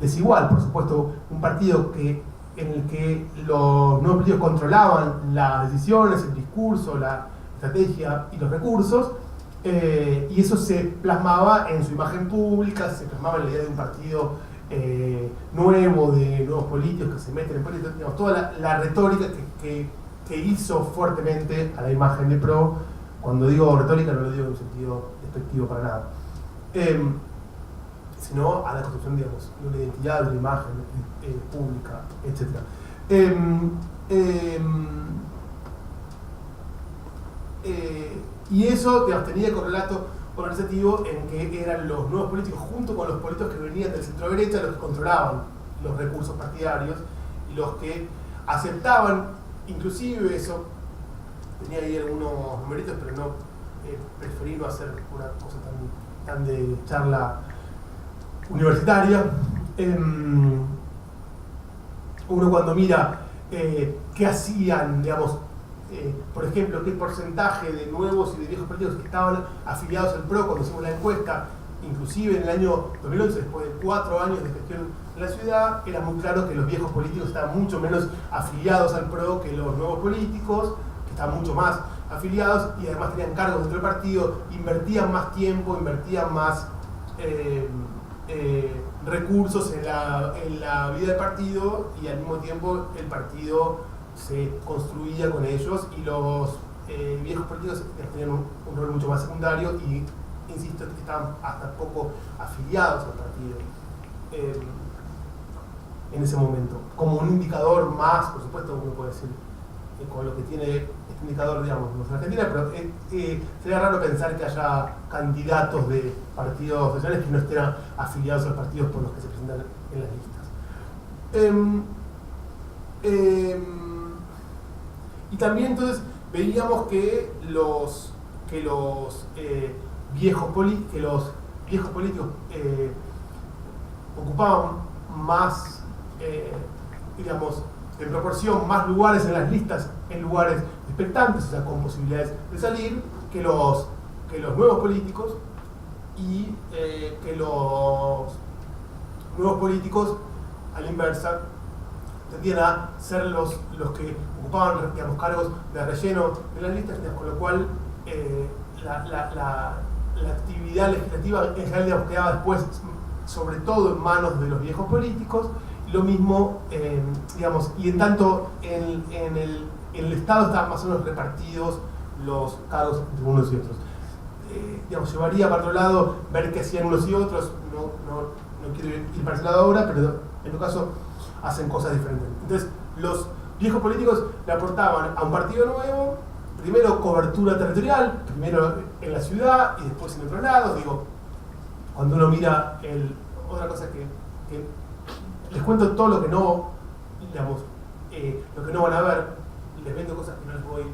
D: desigual. Por supuesto, un partido en el que los nuevos partidos controlaban las decisiones, el discurso, la estrategia y los recursos, y eso se plasmaba en su imagen pública, se plasmaba en la idea de un partido nuevo, de nuevos políticos que se meten en política, digamos, toda la retórica que hizo fuertemente a la imagen de PRO. Cuando digo retórica no lo digo en un sentido despectivo para nada, sino a la construcción, digamos, de una identidad, de una imagen pública, etc. Y eso, digamos, tenía correlato organizativo en que eran los nuevos políticos junto con los políticos que venían del centro derecha los que controlaban los recursos partidarios y los que aceptaban, inclusive eso, tenía ahí algunos numeritos, pero no, preferí no hacer una cosa tan de charla universitaria. Uno cuando mira qué hacían, digamos, por ejemplo, qué porcentaje de nuevos y de viejos partidos que estaban afiliados al PRO cuando hicimos la encuesta, inclusive en el año 2011, después de 4 años de gestión en la ciudad, era muy claro que los viejos políticos estaban mucho menos afiliados al PRO que los nuevos políticos, que estaban mucho más afiliados y además tenían cargos dentro del partido, invertían más tiempo, invertían más recursos en la vida del partido, y al mismo tiempo el partido se construía con ellos, y los viejos políticos tenían un rol mucho más secundario y, insisto, que estaban hasta poco afiliados al partido en ese momento. Como un indicador más, por supuesto, uno puede decir con lo que tiene este indicador, digamos, en Argentina, pero sería raro pensar que haya candidatos de partidos sociales que no estén afiliados a los partidos por los que se presentan en las listas. Y también entonces veíamos que los viejos políticos ocupaban más, digamos, en proporción más lugares en las listas, en lugares expectantes, o sea, con posibilidades de salir, que los nuevos políticos, y que los nuevos políticos, a la inversa, tendían a ser los que ocupaban, digamos, cargos de relleno de las listas, con lo cual la actividad legislativa en general, digamos, quedaba después sobre todo en manos de los viejos políticos. Lo mismo, digamos, y en tanto en el Estado estaban más o menos repartidos los cargos entre unos y otros. Digamos, llevaría para otro lado ver qué hacían unos y otros, no quiero ir para ese lado ahora, pero en todo caso hacen cosas diferentes. Entonces, los viejos políticos le aportaban a un partido nuevo, primero cobertura territorial, primero en la ciudad y después en otros lados. Digo, cuando uno mira otra cosa que les cuento todo lo que no, digamos, lo que no van a ver, les vendo cosas que no les voy a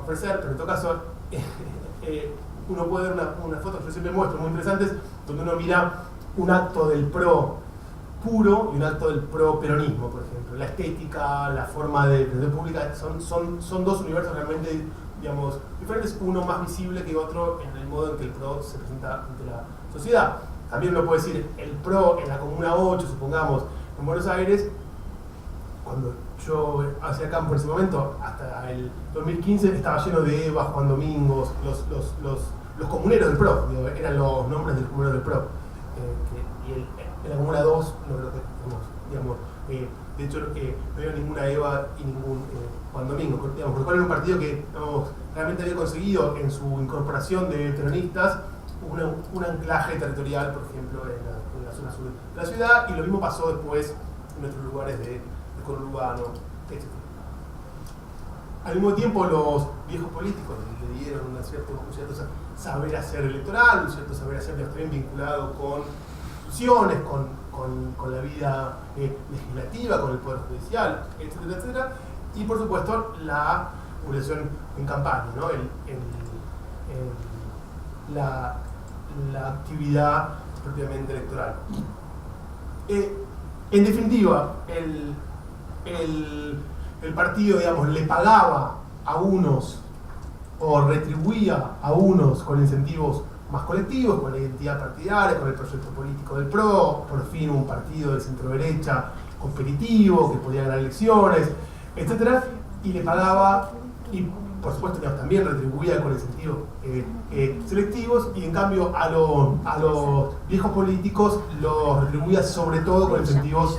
D: ofrecer, pero en todo caso uno puede ver unas fotos que yo siempre muestro muy interesantes, donde uno mira un acto del PRO puro y un acto del PRO peronismo, por ejemplo. La estética, la forma de presentación pública son dos universos realmente, digamos, diferentes, uno más visible que otro en el modo en que el PRO se presenta ante la sociedad. También uno puede decir el PRO en la Comuna 8, supongamos, en Buenos Aires, cuando yo hacía campo en ese momento, hasta el 2015 estaba lleno de Eva, Juan Domingos, los comuneros del PRO, digo, eran los nombres de los comuneros del PRO. En la Comuna 2 no creo que, digamos, de hecho no había ninguna Eva y ningún Juan Domingo, digamos, por lo cual era un partido que, digamos, realmente había conseguido en su incorporación de peronistas un anclaje territorial, por ejemplo, en la zona sur de la ciudad, y lo mismo pasó después en otros lugares de conurbano, etc. Al mismo tiempo, los viejos políticos le dieron un cierto saber hacer electoral, un cierto saber hacer también vinculado con instituciones, con la vida legislativa, con el Poder Judicial, etcétera, etcétera, y por supuesto la población en campaña, ¿no? La actividad propiamente electoral. En definitiva, el partido, digamos, le pagaba a unos o retribuía a unos con incentivos más colectivos, con la identidad partidaria, con el proyecto político del PRO, por fin un partido de centro-derecha competitivo que podía ganar elecciones, etc. Y le pagaba, y por supuesto también retribuía con incentivos selectivos, y en cambio a los viejos políticos los retribuía sobre todo con incentivos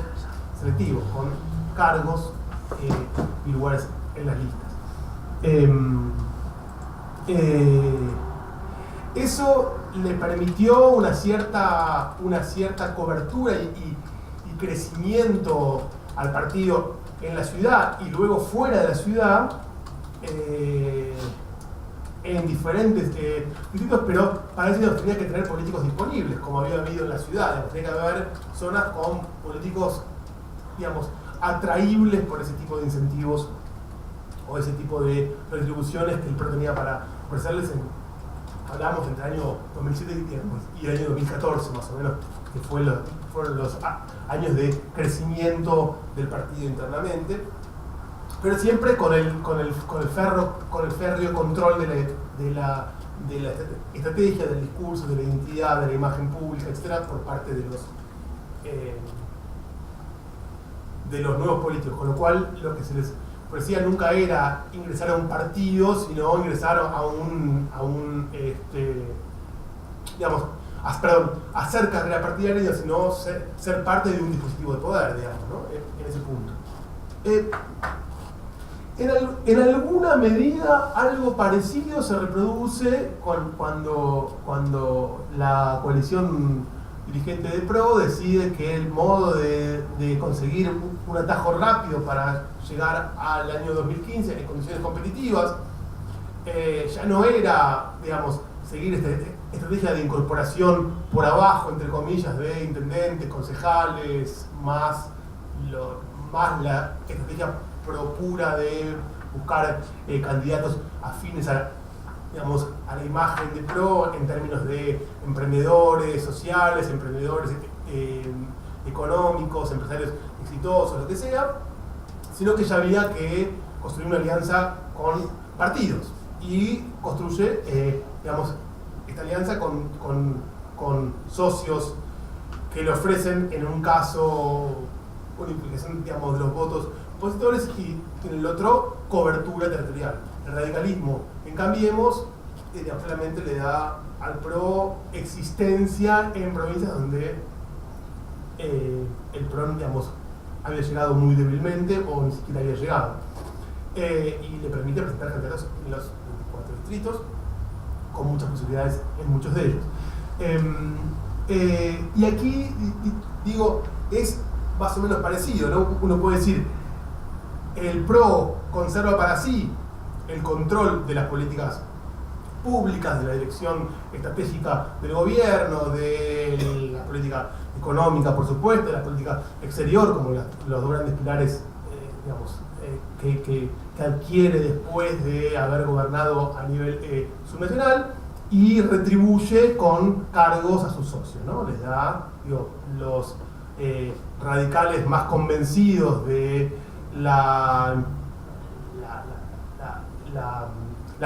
D: selectivos, con cargos y lugares en las listas. Eso le permitió una cierta cobertura y crecimiento al partido en la ciudad y luego fuera de la ciudad, en diferentes distritos, pero para eso tenía que tener políticos disponibles, como había habido en la ciudad. Tenía que haber zonas con políticos, digamos, atraíbles por ese tipo de incentivos o ese tipo de retribuciones que el PRO tenía para ofrecerles. Hablamos entre el año 2007 y el año 2014, más o menos, que fueron los años de crecimiento del partido internamente, pero siempre con el férreo control de la estrategia, del discurso, de la identidad, de la imagen pública, etc., por parte de los nuevos políticos, con lo cual lo que se les ofrecía nunca era ingresar a un partido, sino ingresar hacer carrera partidaria, sino ser parte de un dispositivo de poder, digamos, ¿no? En ese punto. En alguna medida algo parecido se reproduce cuando la coalición dirigente de PRO decide que el modo de conseguir un atajo rápido para llegar al año 2015 en condiciones competitivas ya no era, digamos, seguir esta estrategia de incorporación por abajo, entre comillas, de intendentes, concejales, más la estrategia pura de buscar candidatos afines a la imagen de PRO en términos de emprendedores sociales, emprendedores económicos, empresarios exitosos, lo que sea, sino que ya había que construir una alianza con partidos y construye esta alianza con socios que le ofrecen en un caso una implicación, digamos, de los votos opositores y en el otro cobertura territorial. El radicalismo en Cambiemos claramente le da al PRO existencia en provincias donde el PRO, digamos, había llegado muy débilmente o ni siquiera había llegado. Y le permite presentar candidatos en los 24 distritos, con muchas posibilidades en muchos de ellos. Y aquí, digo, es más o menos parecido, ¿no? Uno puede decir, el PRO conserva para sí el control de las políticas públicas, de la dirección estratégica del gobierno, de la política económica, por supuesto, de la política exterior, como los dos grandes pilares, digamos, que adquiere después de haber gobernado a nivel subnacional, y retribuye con cargos a sus socios, ¿no? Les da, digo, los radicales más convencidos de las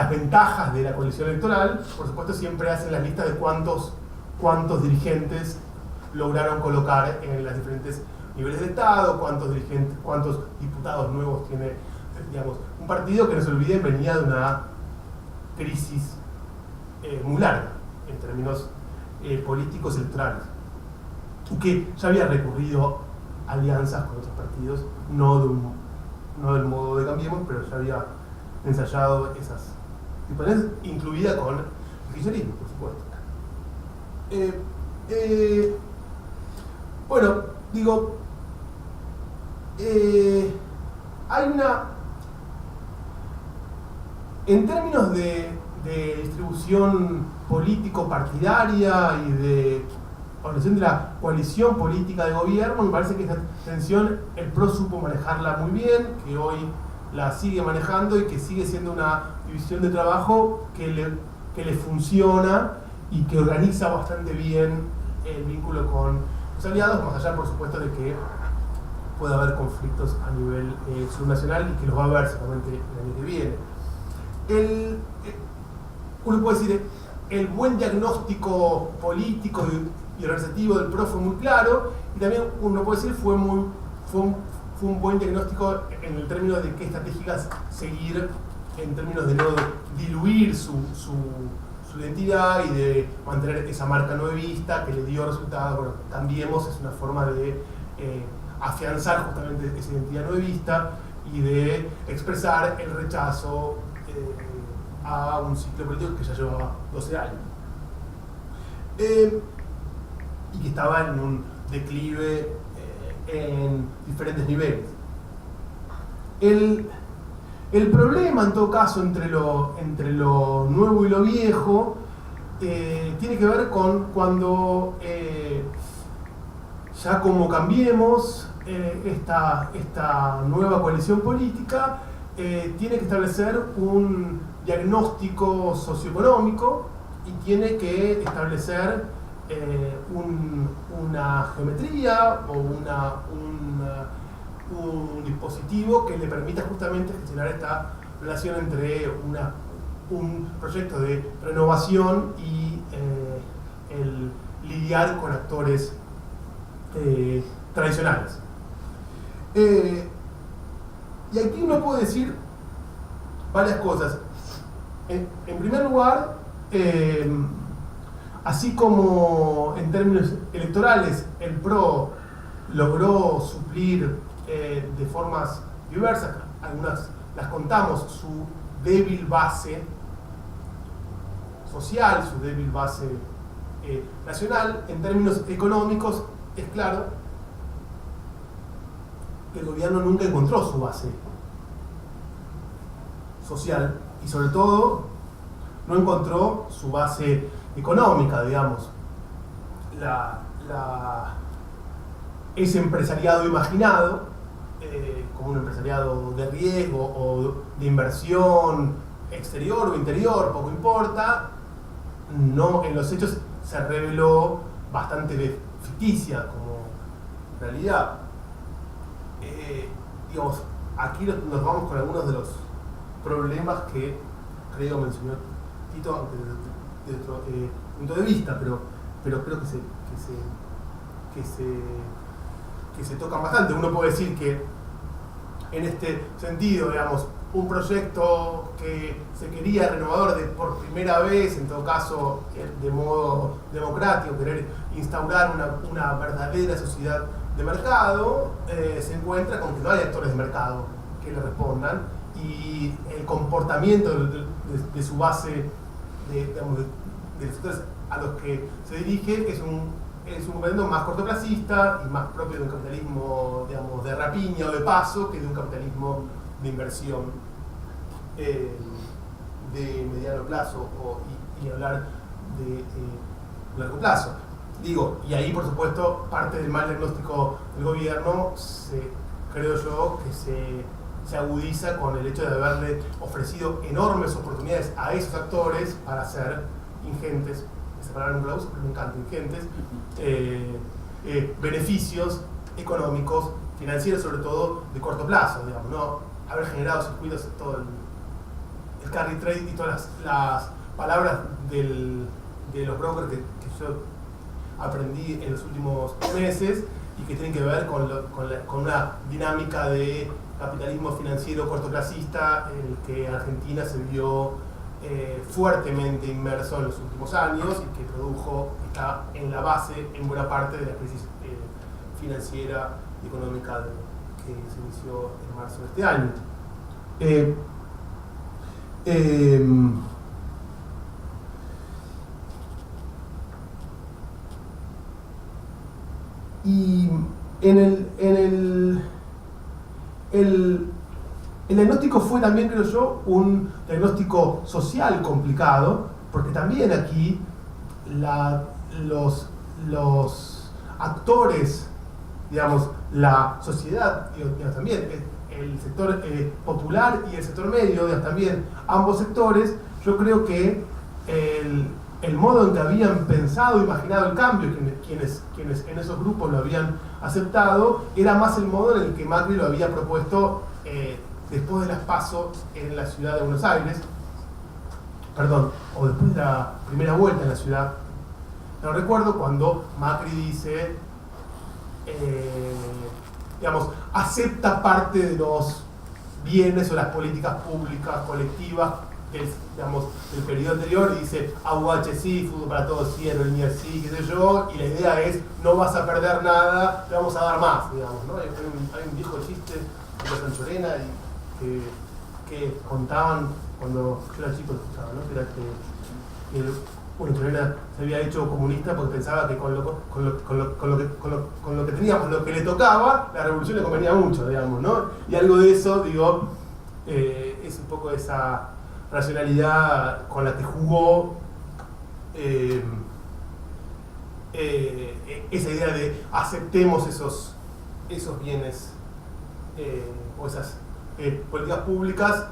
D: ventajas de la coalición electoral, por supuesto siempre hacen las listas de cuántos dirigentes lograron colocar en los diferentes niveles de Estado, cuántos diputados nuevos tiene, digamos, un partido que, no se olviden, venía de una crisis muy larga en términos políticos electorales, y que ya había recurrido a alianzas con otros partidos, no del modo de Cambiemos, pero ya había ensayado esas tipologías, incluida con el kirchnerismo, por supuesto. Bueno, digo, hay una, en términos de distribución político-partidaria y de organización de la coalición política de gobierno, me parece que esta tensión el PRO supo manejarla muy bien, que hoy la sigue manejando y que sigue siendo una división de trabajo que le funciona y que organiza bastante bien el vínculo con los aliados, más allá, por supuesto, de que pueda haber conflictos a nivel subnacional y que los va a haber seguramente el año que viene. Uno puede decir, el buen diagnóstico político y organizativo del PRO fue muy claro, y también uno puede decir fue un buen diagnóstico en el término de qué estratégicas seguir, en términos de no diluir su identidad y de mantener esa marca nuevista que le dio resultados. Bueno, Cambiemos es una forma de afianzar justamente esa identidad nuevista y de expresar el rechazo a un ciclo político que ya llevaba 12 años y que estaba en un declive en diferentes niveles. El problema, en todo caso, entre lo nuevo y lo viejo tiene que ver con cuando ya como Cambiemos, esta nueva coalición política tiene que establecer un diagnóstico socioeconómico y tiene que establecer una geometría o un dispositivo que le permita justamente gestionar esta relación entre un proyecto de renovación y el lidiar con actores tradicionales. Y aquí uno puede decir varias cosas. En primer lugar, así como en términos electorales el PRO logró suplir de formas diversas, algunas las contamos, su débil base social, su débil base nacional, en términos económicos es claro que el gobierno nunca encontró su base social y sobre todo no encontró su base económica, digamos. Ese empresariado imaginado, como un empresariado de riesgo o de inversión exterior o interior, poco importa, no, en los hechos se reveló bastante ficticia como realidad. Digamos, aquí nos vamos con algunos de los problemas que creo mencionó Tito, aunque desde otro punto de vista, pero creo que que se tocan bastante. Uno puede decir que en este sentido, digamos, un proyecto que se quería renovador por primera vez, en todo caso de modo democrático, querer instaurar una verdadera sociedad de mercado, se encuentra con que no hay actores de mercado que le respondan, y el comportamiento de su base, digamos, de los sectores a los que se dirige es un comportamiento más cortoplacista y más propio de un capitalismo, digamos, de rapiña o de paso, que de un capitalismo de inversión de mediano plazo y hablar de largo plazo. Digo, y ahí por supuesto parte del mal diagnóstico del gobierno creo yo que se agudiza con el hecho de haberle ofrecido enormes oportunidades a esos actores para ser ingentes, esa palabra nunca la uso, pero me encanta, ingentes, beneficios económicos, financieros sobre todo, de corto plazo, digamos, no haber generado circuitos, todo el carry trade y todas las palabras de los brokers que yo aprendí en los últimos meses y que tienen que ver con una dinámica de capitalismo financiero cortoplacista en el que Argentina se vio fuertemente inmerso en los últimos años y que está en la base en buena parte de la crisis financiera y económica que se inició en marzo de este año. Y el diagnóstico fue también, creo yo, un diagnóstico social complicado, porque también aquí los actores, digamos, la sociedad, digamos, también el sector popular y el sector medio, digamos, también ambos sectores, yo creo que el modo en que habían pensado, imaginado el cambio, quienes en esos grupos lo habían aceptado, era más el modo en el que Macri lo había propuesto después de las PASO en la ciudad de Buenos Aires, o después de la primera vuelta en la ciudad. No recuerdo cuando Macri dice, digamos, acepta parte de los bienes o las políticas públicas colectivas del periodo anterior, y dice AUH sí, fútbol para todos sí, aerolínea sí, qué sé yo, y la idea es no vas a perder nada, te vamos a dar más, digamos, ¿no? Hay un viejo chiste de los Sanchorena que contaban cuando yo era chico, escuchaba, ¿no? Que era que Sanchorena se había hecho comunista porque pensaba que con lo que teníamos, lo que le tocaba, la revolución le convenía mucho, digamos, ¿no? Y algo de eso, digo, es un poco esa racionalidad con la que jugó esa idea de aceptemos esos bienes o esas políticas públicas,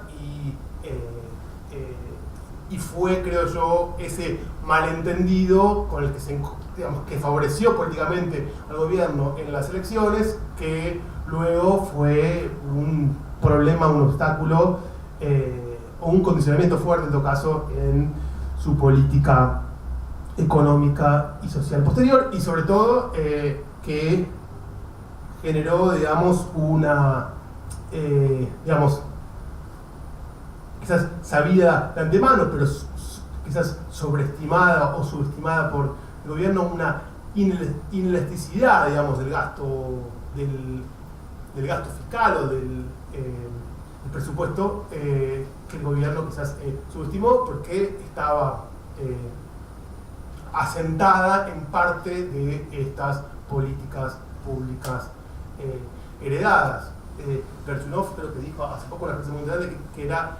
D: y fue, creo yo, ese malentendido con el que que favoreció políticamente al gobierno en las elecciones, que luego fue un problema, un obstáculo o un condicionamiento fuerte en todo caso en su política económica y social posterior, y sobre todo que generó, digamos, una quizás sabida de antemano, pero quizás sobreestimada o subestimada por el gobierno, una inelasticidad, digamos, del gasto fiscal o del presupuesto, que el gobierno quizás subestimó porque estaba asentada en parte de estas políticas públicas heredadas. Gershunov creo que dijo hace poco una frase muy grande que era: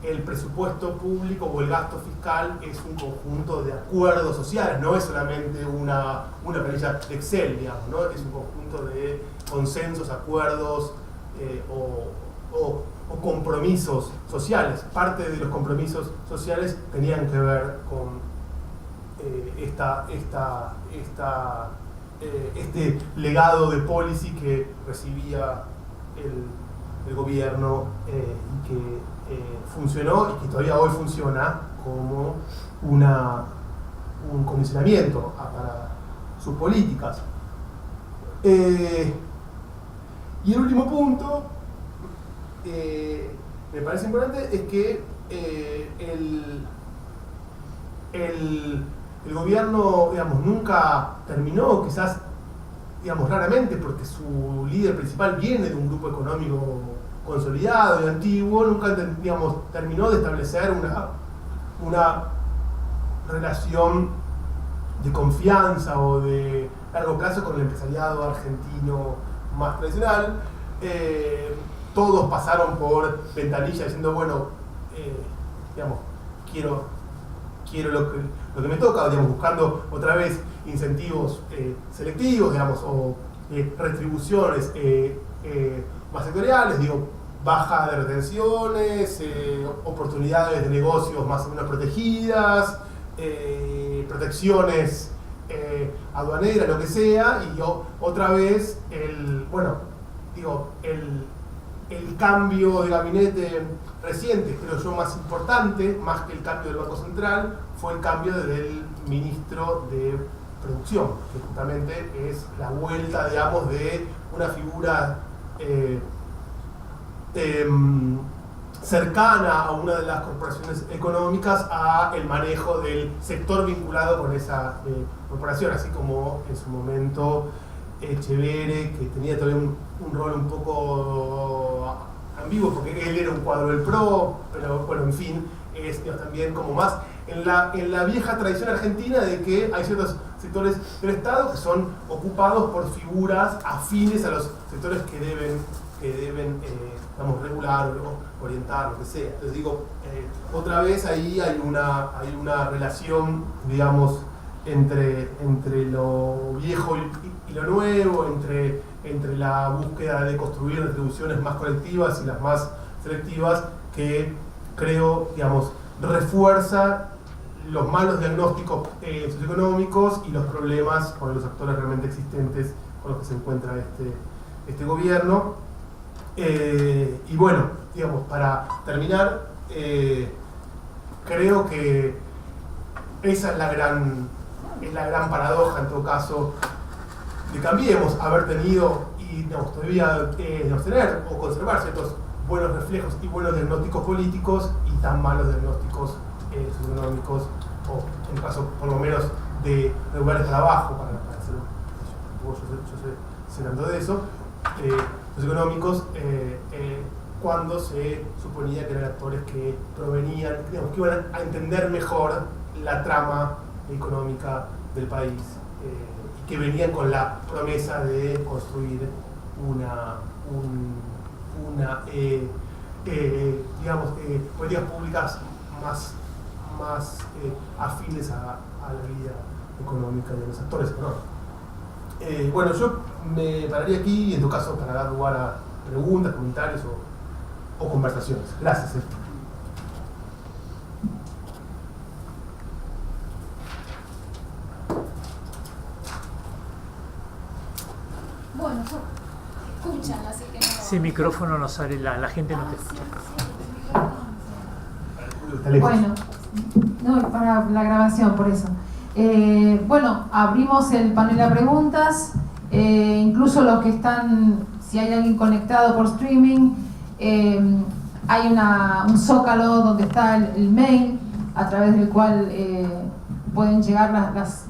D: el presupuesto público o el gasto fiscal es un conjunto de acuerdos sociales, no es solamente una planilla de Excel, digamos, ¿no? Es un conjunto de consensos, acuerdos o compromisos sociales. Parte de los compromisos sociales tenían que ver con este legado de policy que recibía el gobierno y que funcionó y que todavía hoy funciona como un condicionamiento para sus políticas. Y el último punto, me parece importante, es que el gobierno, digamos, nunca terminó, quizás, digamos, raramente, porque su líder principal viene de un grupo económico consolidado y antiguo, nunca, digamos, terminó de establecer una relación de confianza o de largo plazo con el empresariado argentino más tradicional. Todos pasaron por ventanilla diciendo, bueno, digamos, quiero lo que me toca, digamos, buscando otra vez incentivos selectivos, digamos, o retribuciones más sectoriales, digo, baja de retenciones, oportunidades de negocios más o menos protegidas, protecciones aduaneras, lo que sea, y otra vez el cambio de gabinete reciente, creo yo más importante, más que el cambio del Banco Central, fue el cambio del ministro de Producción, que justamente es la vuelta, digamos, de una figura cercana a una de las corporaciones económicas a el manejo del sector vinculado con esa corporación, así como en su momento Echeverre, que tenía también un rol un poco ambiguo, porque él era un cuadro del PRO, pero bueno, en fin, es también como más en la vieja tradición argentina de que hay ciertos sectores del Estado que son ocupados por figuras afines a los sectores que deben digamos, regular o orientar, lo que sea. Entonces digo, otra vez ahí hay una relación, digamos, entre lo viejo y lo nuevo, entre la búsqueda de construir retribuciones más colectivas y las más selectivas, que creo, digamos, refuerza los malos diagnósticos socioeconómicos y los problemas con los actores realmente existentes con los que se encuentra este gobierno. Y bueno, digamos, para terminar, creo que esa es la gran paradoja, en todo caso, de Cambiemos, haber tenido y digamos, todavía tener o conservar ciertos buenos reflejos y buenos diagnósticos políticos y tan malos diagnósticos socioeconómicos, o en el caso por lo menos de lugares de trabajo, para hacer yo sé cenando de eso, socioeconómicos, cuando se suponía que eran actores que provenían, digamos, que iban a entender mejor la trama económica del país y que venían con la promesa de construir digamos, políticas públicas más afines a la vida económica de los actores económicos. Bueno, yo me pararía aquí, en tu caso, para dar lugar a preguntas, comentarios o conversaciones. Gracias.
F: Bueno, escuchan, así que no...
E: Ese micrófono no sale, la gente no te escucha.
A: Bueno, no, para la grabación, por eso. Bueno, abrimos el panel a preguntas, incluso los que están, si hay alguien conectado por streaming, hay un zócalo donde está el mail, a través del cual pueden llegar las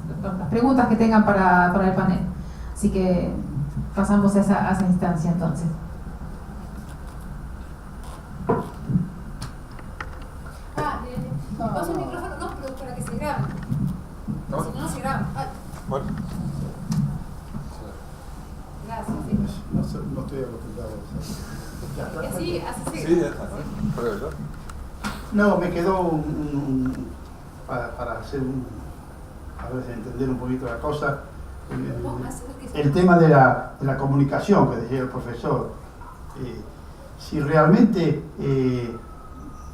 A: preguntas que tengan para el panel. Así que pasamos a esa instancia entonces.
F: Paso el micrófono, no, pero para que se grabe.
G: ¿No?
F: Si no, no se graba. Ay.
G: Bueno.
F: Gracias.
D: No estoy acostumbrado a eso.
F: Sí, así se
G: Sí,
F: graba.
G: ya está. Pruebe yo.
H: No, me quedó para hacer a ver si entender un poquito la cosa. El tema de la comunicación que decía el profesor. Si realmente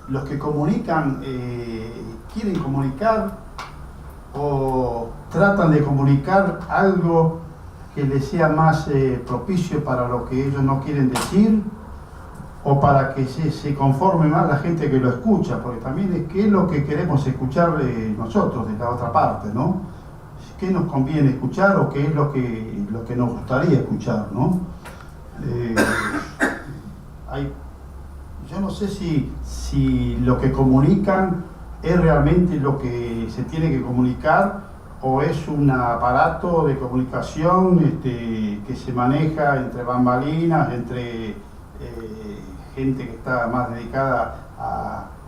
H: los que comunican quieren comunicar o tratan de comunicar algo que les sea más propicio para lo que ellos no quieren decir, o para que se conforme más la gente que lo escucha, porque también es qué es lo que queremos escuchar nosotros de la otra parte, ¿no? ¿Qué nos conviene escuchar o qué es lo que lo que nos gustaría escuchar, ¿no? Yo no sé si lo que comunican es realmente lo que se tiene que comunicar o es un aparato de comunicación que se maneja entre bambalinas, entre gente que está más dedicada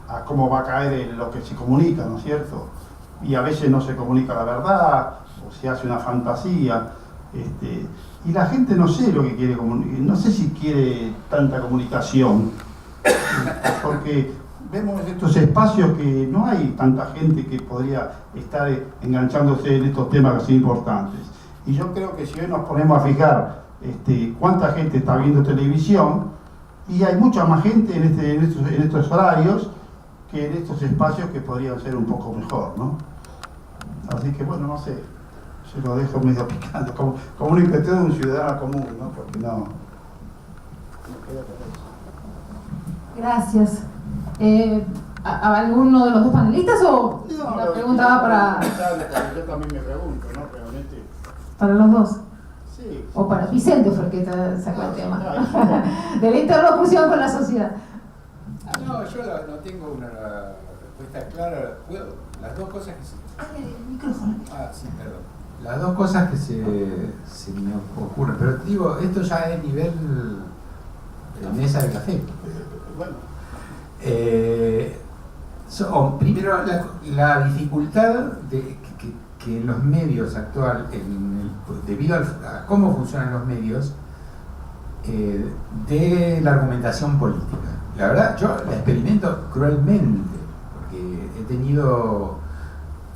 H: a cómo va a caer en lo que se comunica, ¿no es cierto? Y a veces no se comunica la verdad o se hace una fantasía. Y la gente no sé lo que quiere comunicar, no sé si quiere tanta comunicación, porque vemos en estos espacios que no hay tanta gente que podría estar enganchándose en estos temas así importantes. Y yo creo que si hoy nos ponemos a fijar cuánta gente está viendo televisión, y hay mucha más gente en estos horarios que en estos espacios que podrían ser un poco mejor, ¿no? Así que bueno, no sé, se lo dejo medio picando, como una inquietud de un ciudadano común, ¿no? Porque no queda por eso.
A: Gracias. ¿A alguno de los dos panelistas o la pregunta va para...?
H: Yo también me pregunto, ¿no? Realmente.
A: Para los dos.
H: Sí.
A: O para Vicente, porque te sacó el tema.
H: No,
A: De la interlocución con la sociedad.
C: No, yo no tengo una respuesta clara. Las dos cosas que se...
A: El micrófono.
C: Sí, perdón. Las dos cosas que se me ocurren, pero te digo, esto ya es nivel mesa de café.
H: Bueno.
C: Primero, la dificultad de que en los medios actual, debido a cómo funcionan los medios, de la argumentación política. La verdad, yo la experimento cruelmente, porque he tenido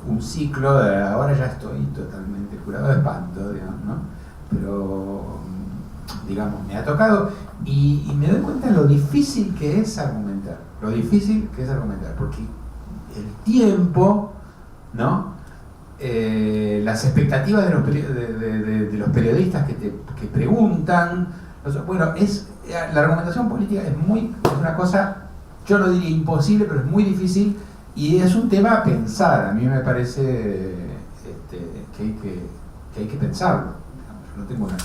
C: un ciclo, ahora ya estoy totalmente curado de espanto, digamos, ¿no? Pero, digamos, me ha tocado y me doy cuenta de lo difícil que es argumentar, porque el tiempo, ¿no? Las expectativas de los periodistas que preguntan, bueno, la argumentación política es una cosa, yo no diría imposible, pero es muy difícil y es un tema a pensar. A mí me parece que hay que pensarlo, digamos, yo no tengo una.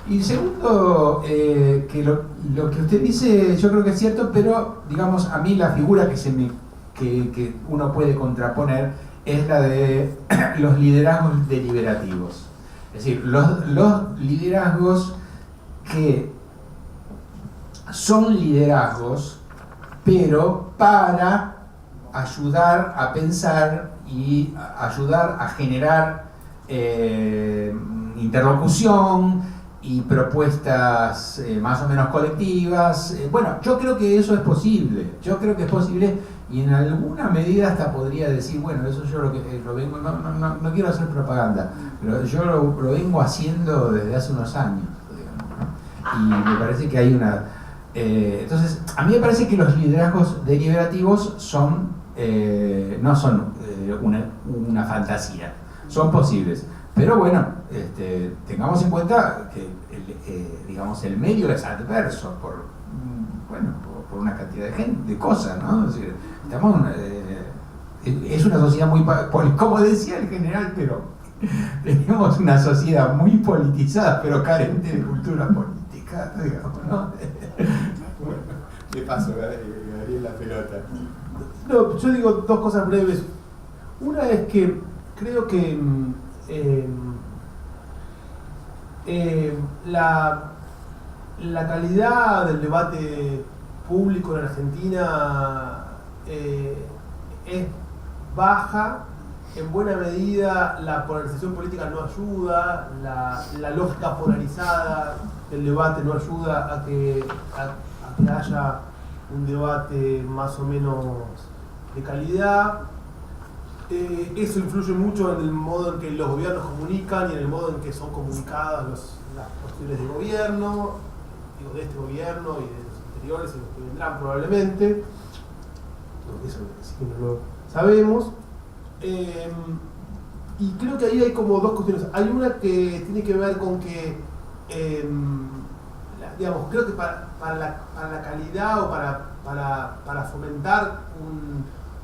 C: Y segundo, que lo que usted dice yo creo que es cierto, pero digamos, a mí la figura que uno puede contraponer es la de los liderazgos deliberativos. Es decir, los liderazgos que son liderazgos, pero para ayudar a pensar y ayudar a generar interlocución y propuestas más o menos colectivas. Bueno, yo creo que eso es posible. Y en alguna medida hasta podría decir, bueno, eso yo lo vengo, no quiero hacer propaganda, pero yo lo vengo haciendo desde hace unos años, digamos, y me parece que hay una... entonces, a mí me parece que los liderazgos deliberativos no son una fantasía, son posibles, pero bueno, tengamos en cuenta que digamos, el medio es adverso por una cantidad de cosas, ¿no? Es decir, es una sociedad muy, como decía el general, pero tenemos una sociedad muy politizada, pero carente de cultura política, digamos, ¿no? Bueno, de paso, Gabriel, la pelota.
D: No, yo digo dos cosas breves. Una es que creo que la calidad del debate público en Argentina es baja. En buena medida la polarización política no ayuda, la lógica polarizada del debate no ayuda a que haya un debate más o menos de calidad. Eso influye mucho en el modo en que los gobiernos comunican y en el modo en que son comunicadas las cuestiones de gobierno, digo, de este gobierno y de los anteriores y los que vendrán probablemente. Eso sí que no lo sabemos. Y creo que ahí hay como dos cuestiones. Hay una que tiene que ver con que, digamos, creo que para la calidad o para fomentar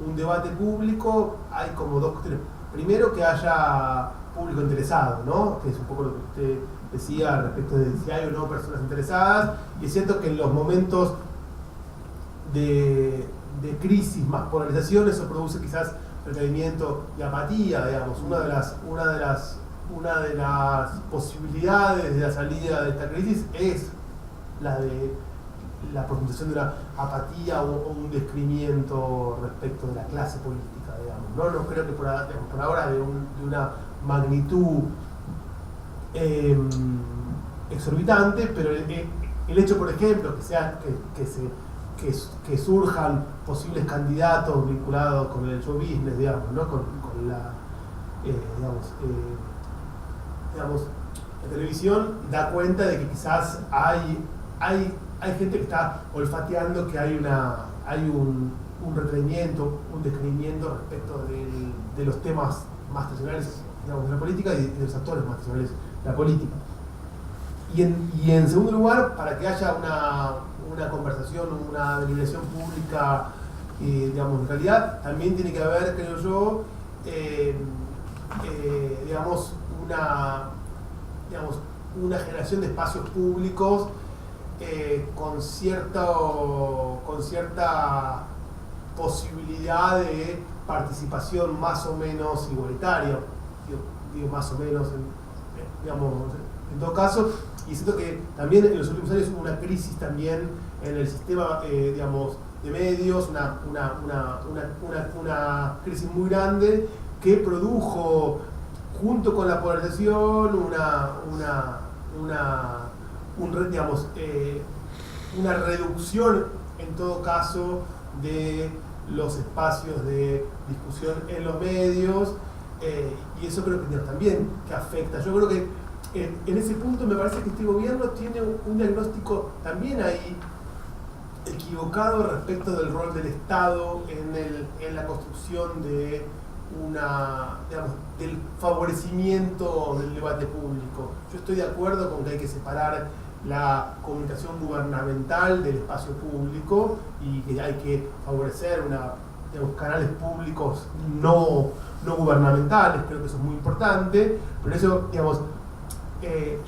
D: un debate público hay como dos cuestiones. Primero, que haya público interesado, ¿no? Que es un poco lo que usted decía respecto de si hay o no personas interesadas, y es cierto que en los momentos de crisis más polarización eso produce quizás recaimiento y apatía, digamos. Una de las posibilidades de la salida de esta crisis es la de la profundización de una apatía o un descreimiento respecto de la clase política, digamos. No creo que por ahora de una magnitud exorbitante, pero el hecho, por ejemplo, que surjan posibles candidatos vinculados con el show business, digamos, ¿no? con la la televisión, da cuenta de que quizás hay gente que está olfateando que hay un retraimiento, un descreimiento respecto de los temas más tradicionales, digamos, de la política y de los actores más tradicionales de la política. Y en segundo lugar, para que haya una conversación, una deliberación pública, digamos, de calidad, también tiene que haber, creo yo, digamos, una generación de espacios públicos con cierta posibilidad de participación más o menos igualitaria, digo más o menos, digamos, en todo caso. Y siento que también en los últimos años hubo una crisis también en el sistema, digamos, de medios, una crisis muy grande que produjo, junto con la polarización, una reducción en todo caso de los espacios de discusión en los medios, y eso creo que también que afecta. Yo creo que en ese punto me parece que este gobierno tiene un diagnóstico también ahí equivocado respecto del rol del Estado en la construcción de del favorecimiento del debate público. Yo estoy de acuerdo con que hay que separar la comunicación gubernamental del espacio público y que hay que favorecer canales públicos no gubernamentales. Creo que eso es muy importante, pero eso, digamos,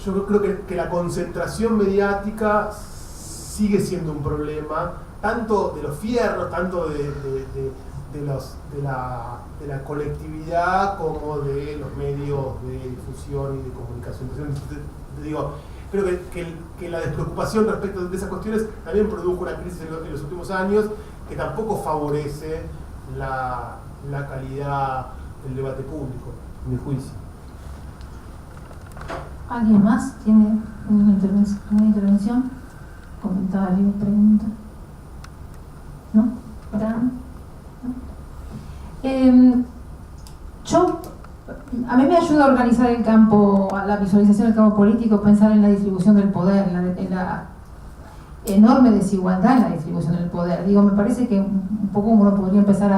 D: yo creo que la concentración mediática sigue siendo un problema, tanto de los fierros, tanto de la colectividad como de los medios de difusión y de comunicación. Entonces, digo, creo que la despreocupación respecto de esas cuestiones también produjo una crisis en los últimos años que tampoco favorece la calidad del debate público, en mi juicio.
A: ¿Alguien más tiene una intervención? ¿Comentario? ¿Pregunta? ¿No? ¿Fran? A mí me ayuda a organizar el campo, la visualización del campo político, pensar en la distribución del poder, en la enorme desigualdad en la distribución del poder. Digo, me parece que un poco uno podría empezar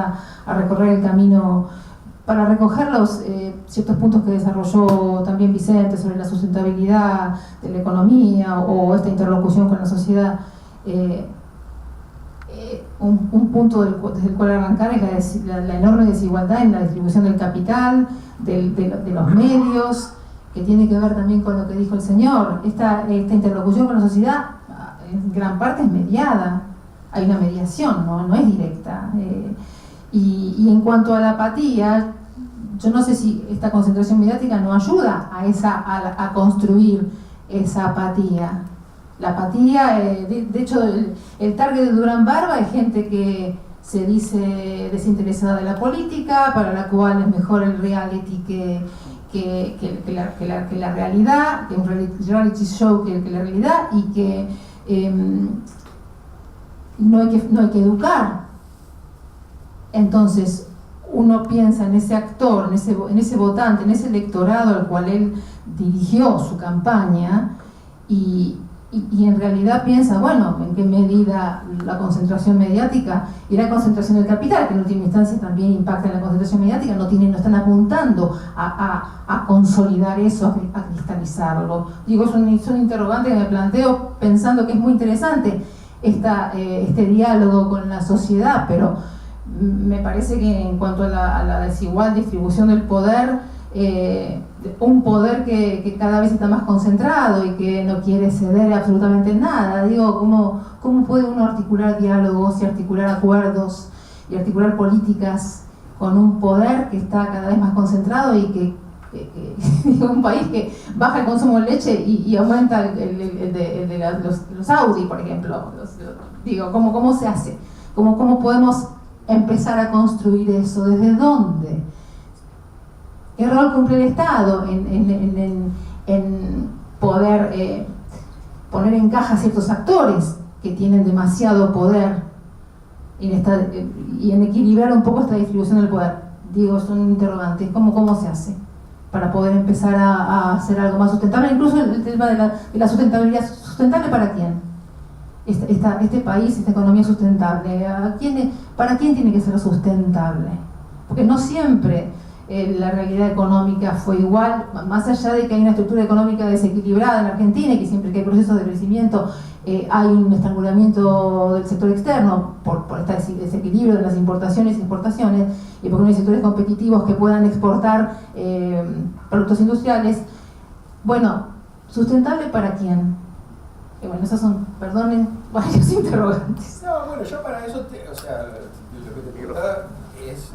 A: a recorrer el camino para recoger los ciertos puntos que desarrolló también Vicente sobre la sustentabilidad de la economía o esta interlocución con la sociedad. Un punto desde el cual arrancar es la enorme desigualdad en la distribución del capital, de los medios, que tiene que ver también con lo que dijo el señor. Esta interlocución con la sociedad en gran parte es mediada, hay una mediación, no es directa. Y en cuanto a la apatía, yo no sé si esta concentración mediática no ayuda a construir esa apatía. La apatía, de hecho, el target de Durán Barba es gente que se dice desinteresada de la política, para la cual es mejor el reality que la realidad, que un reality show que la realidad, y que no hay que educar. Entonces, uno piensa en ese actor, en ese votante, en ese electorado al cual él dirigió su campaña, y en realidad piensa, bueno, en qué medida la concentración mediática y la concentración del capital, que en última instancia también impacta en la concentración mediática, no están apuntando a consolidar eso, a cristalizarlo. Digo, es un interrogante que me planteo pensando que es muy interesante este diálogo con la sociedad, pero me parece que en cuanto a la desigual distribución del poder, un poder que cada vez está más concentrado y que no quiere ceder absolutamente nada. Digo, ¿cómo puede uno articular diálogos y articular acuerdos y articular políticas con un poder que está cada vez más concentrado y que digo, un país que baja el consumo de leche y aumenta el de los Audi, por ejemplo? Digo, ¿cómo se hace? ¿Cómo podemos empezar a construir eso? ¿Desde dónde? ¿Qué rol cumple el Estado en poder poner en caja ciertos actores que tienen demasiado poder y en equilibrar un poco esta distribución del poder? Digo, son interrogantes. ¿Cómo se hace para poder empezar a hacer algo más sustentable? Incluso el tema de la sustentabilidad. ¿Sustentable para quién? Este país, esta economía sustentable, ¿para quién tiene que ser sustentable? Porque no siempre la realidad económica fue igual, más allá de que hay una estructura económica desequilibrada en Argentina y que siempre que hay procesos de crecimiento hay un estrangulamiento del sector externo por este desequilibrio de las importaciones y exportaciones, y porque no hay sectores competitivos que puedan exportar productos industriales. Bueno, ¿sustentable para quién? Bueno, esos son, perdonen, varios interrogantes.
C: No, bueno, yo para eso, lo que te preguntaba es,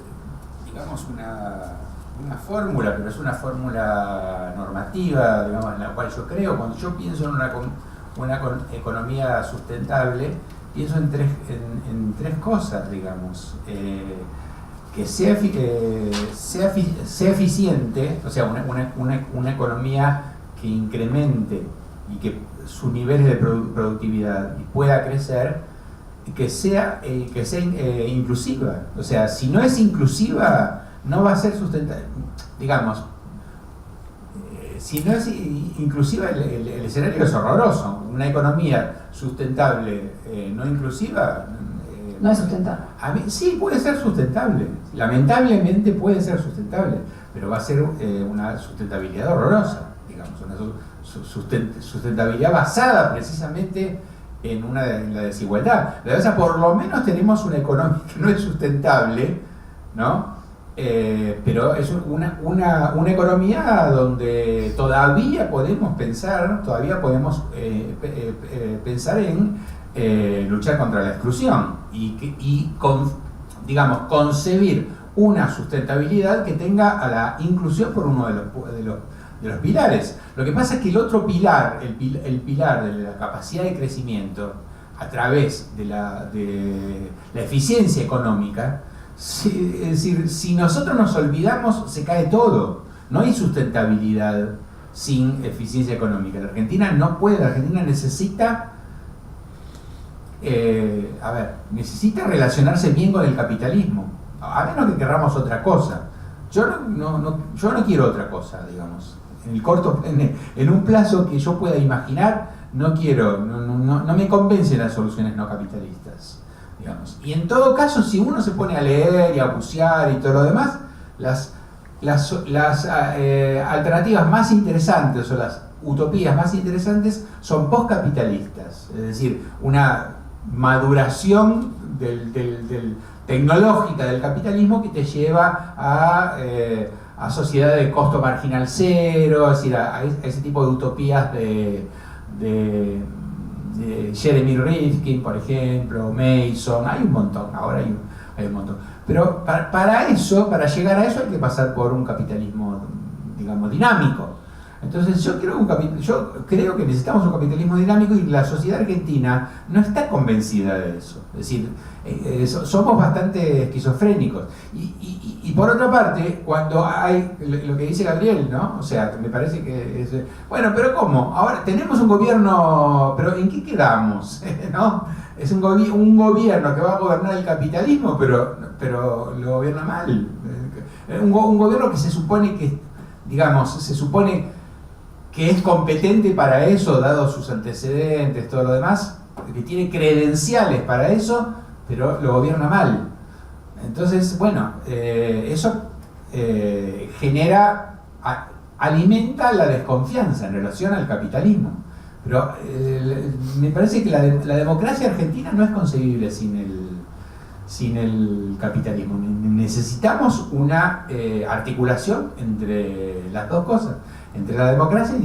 C: digamos, una fórmula, pero es una fórmula normativa, digamos, en la cual yo creo. Cuando yo pienso en una economía sustentable, pienso en tres cosas, digamos. Que sea eficiente, o sea, una economía que incremente y que sus niveles de productividad y pueda crecer, que sea inclusiva. O sea, si no es inclusiva, no va a ser sustentable. Digamos, si no es inclusiva, el escenario es horroroso. Una economía sustentable no inclusiva
A: no es sustentable.
C: Sí, puede ser sustentable. Lamentablemente puede ser sustentable, pero va a ser una sustentabilidad horrorosa, digamos, una sustentabilidad basada precisamente en la desigualdad. O sea, por lo menos tenemos una economía que no es sustentable, ¿no? Pero es una economía donde todavía podemos pensar en luchar contra la exclusión y concebir una sustentabilidad que tenga a la inclusión por uno de los pilares. Lo que pasa es que el otro pilar, el pilar de la capacidad de crecimiento a través de la eficiencia económica, es decir, si nosotros nos olvidamos, se cae todo. No hay sustentabilidad sin eficiencia económica. La Argentina no puede, la Argentina necesita relacionarse bien con el capitalismo, a menos que querramos otra cosa. Yo no quiero otra cosa, digamos. En un plazo que yo pueda imaginar, no me convencen las soluciones no capitalistas, digamos. Y en todo caso, si uno se pone a leer y a bucear y todo lo demás, las alternativas más interesantes o las utopías más interesantes son postcapitalistas, es decir, una maduración tecnológica del capitalismo que te lleva a sociedades de costo marginal cero, es decir, a ese tipo de utopías de Jeremy Rifkin, por ejemplo, Mason. Hay un montón, ahora hay un montón. Pero para llegar a eso hay que pasar por un capitalismo, digamos, dinámico. Entonces yo creo que necesitamos un capitalismo dinámico y la sociedad argentina no está convencida de eso. Es decir, somos bastante esquizofrénicos. Y por otra parte, cuando hay lo que dice Gabriel, ¿no? O sea, me parece que es... Bueno, pero ¿cómo? Ahora tenemos un gobierno, pero ¿en qué quedamos? ¿No? Es un gobierno que va a gobernar el capitalismo, pero lo gobierna mal. Un gobierno que se supone que es competente para eso, dado sus antecedentes, todo lo demás, que tiene credenciales para eso, pero lo gobierna mal. Entonces, bueno, eso alimenta la desconfianza en relación al capitalismo. Pero me parece que la democracia argentina no es concebible sin sin el capitalismo. Necesitamos una articulación entre las dos cosas, entre la democracia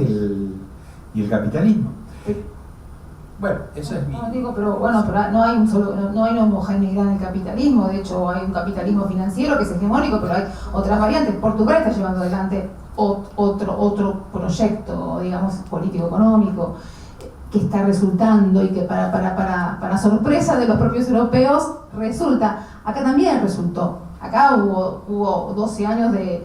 C: y el capitalismo. Bueno, eso es mi...
A: No digo, pero bueno, pero no hay no hay una homogeneidad en el capitalismo. De hecho, hay un capitalismo financiero que es hegemónico, pero hay otras variantes. Portugal está llevando adelante otro proyecto, digamos, político-económico, que está resultando y que para sorpresa de los propios europeos resulta. Acá también resultó. Acá hubo 12 años de...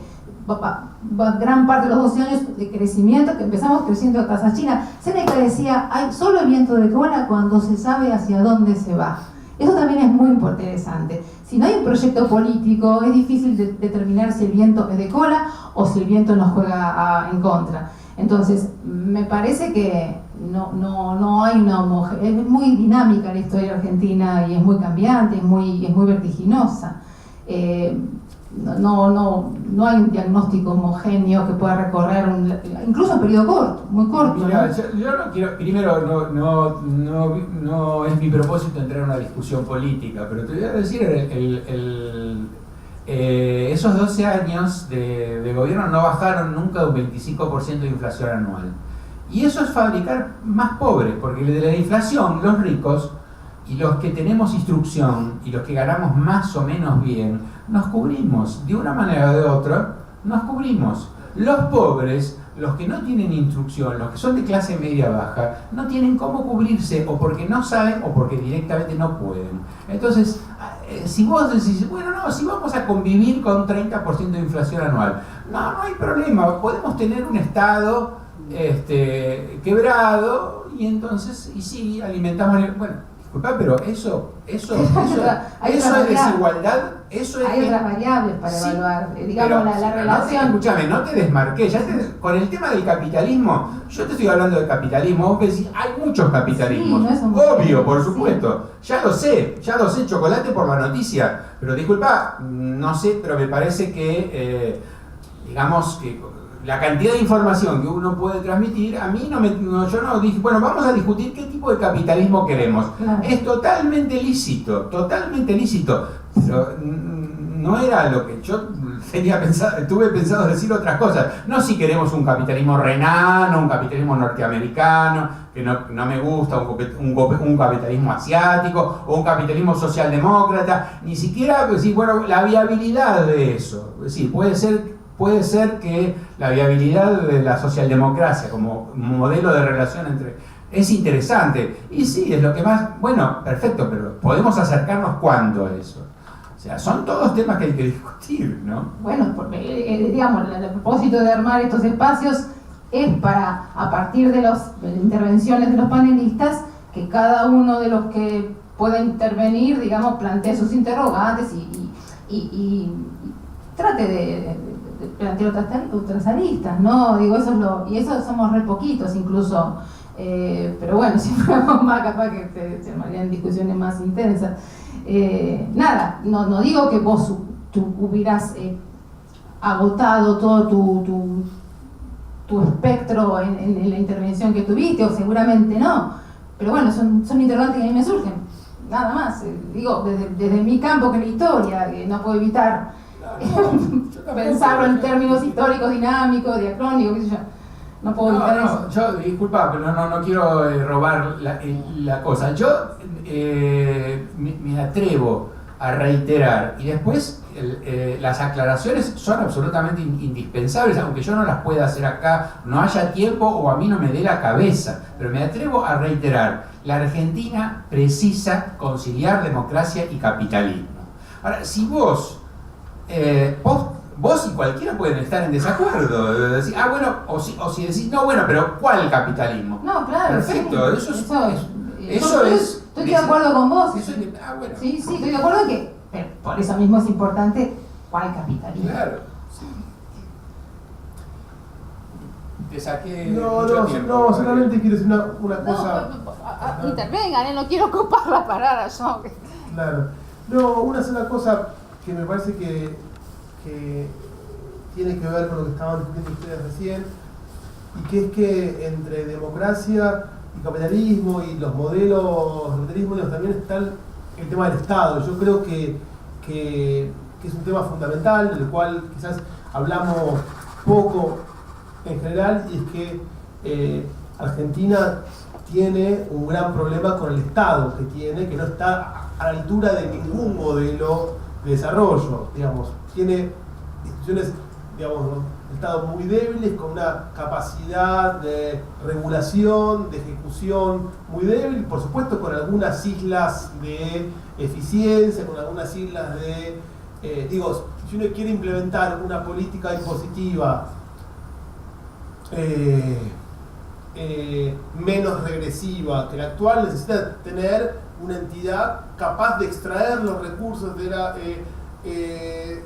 A: gran parte de los 12 años de crecimiento, que empezamos creciendo a tasa china. Seneca decía, hay solo viento de cola cuando se sabe hacia dónde se va. Eso también es muy interesante. Si no hay un proyecto político, es difícil determinar si el viento es de cola o si el viento nos juega en contra. Entonces, me parece que no hay una homogeneidad. Es muy dinámica la historia argentina y es muy cambiante, es muy vertiginosa. No hay un diagnóstico homogéneo que pueda recorrer incluso un periodo corto, muy corto.
C: Mira,
A: ¿no?
C: yo no quiero, primero no es mi propósito entrar en una discusión política, pero te voy a decir, esos 12 años de gobierno no bajaron nunca un 25% de inflación anual. Y eso es fabricar más pobres, porque de la inflación los ricos y los que tenemos instrucción y los que ganamos más o menos bien, nos cubrimos, de una manera o de otra, nos cubrimos. Los pobres, los que no tienen instrucción, los que son de clase media baja, no tienen cómo cubrirse, o porque no saben o porque directamente no pueden. Entonces, si vos decís, bueno, no, si vamos a convivir con 30% de inflación anual, no hay problema, podemos tener un Estado quebrado, y entonces, y sí, alimentamos, bueno, disculpa, pero eso es desigualdad.
A: Hay otras variables para evaluar, digamos, la relación.
C: Escúchame, no te desmarques. Con el tema del capitalismo, yo te estoy hablando del capitalismo. Vos decís, hay muchos capitalismos.
A: Sí, no es un
C: obvio, por supuesto. Sí. Ya lo sé, chocolate por la noticia. Pero disculpa, no sé, pero me parece que, digamos, que la cantidad de información que uno puede transmitir, a mí yo no dije, bueno, vamos a discutir qué tipo de capitalismo queremos. Claro. Es totalmente lícito, pero no era lo que yo tuve pensado decir otras cosas. No si queremos un capitalismo renano, un capitalismo norteamericano, que no me gusta, un capitalismo asiático, o un capitalismo socialdemócrata, ni siquiera decir, bueno, la viabilidad de eso. Sí, puede ser que la viabilidad de la socialdemocracia como modelo de relación es interesante, y sí, es lo que más, bueno, perfecto, pero podemos acercarnos ¿cuándo a eso? O sea, son todos temas que hay que discutir, ¿no?
A: Bueno, porque, digamos, el propósito de armar estos espacios es para, a partir de las intervenciones de los panelistas, que cada uno de los que pueda intervenir, digamos, plantee sus interrogantes y trate de plantear otras aristas, ¿no? Digo, y eso somos re poquitos incluso, pero bueno, si fuéramos más, capaz que se armarían discusiones más intensas. Nada, no digo que vos tú hubieras agotado todo tu espectro en la intervención que tuviste, o seguramente no, pero bueno, son interrogantes que a mí me surgen, nada más. Digo, desde mi campo, que es la historia, que no puedo evitar pensarlo en términos históricos, dinámicos, diacrónicos, qué sé yo. No puedo evitar eso.
C: Yo, disculpa, pero no quiero robar la cosa. Yo me atrevo a reiterar, y después las aclaraciones son absolutamente indispensables, aunque yo no las pueda hacer acá, no haya tiempo o a mí no me dé la cabeza, pero me atrevo a reiterar: la Argentina precisa conciliar democracia y capitalismo. Ahora, si vos y cualquiera pueden estar en desacuerdo, decir, bueno, o si decís, no, bueno, pero ¿cuál capitalismo?
A: No, claro.
C: Perfecto,
A: sí,
C: eso es.
A: Estoy de acuerdo con vos.
C: Bueno.
A: Sí, estoy de acuerdo que por eso mismo es importante cuál capitalismo.
C: Claro, sí. Te saqué.
D: No, solamente quiero decir una cosa.
F: Intervengan, no quiero ocupar la parada yo.
D: Claro. No, una sola cosa que me parece que tiene que ver con lo que estaban discutiendo ustedes recién, y que es que entre democracia y capitalismo y los modelos del capitalismo también está el tema del Estado. Yo creo que es un tema fundamental, del cual quizás hablamos poco en general, y es que Argentina tiene un gran problema con el Estado que tiene, que no está a la altura de ningún modelo de desarrollo, digamos. Tiene instituciones, digamos, de Estado muy débiles, con una capacidad de regulación, de ejecución muy débil, por supuesto con algunas islas de eficiencia, con algunas islas de, si uno quiere implementar una política impositiva menos regresiva que la actual, necesita tener una entidad capaz de extraer los recursos de la, de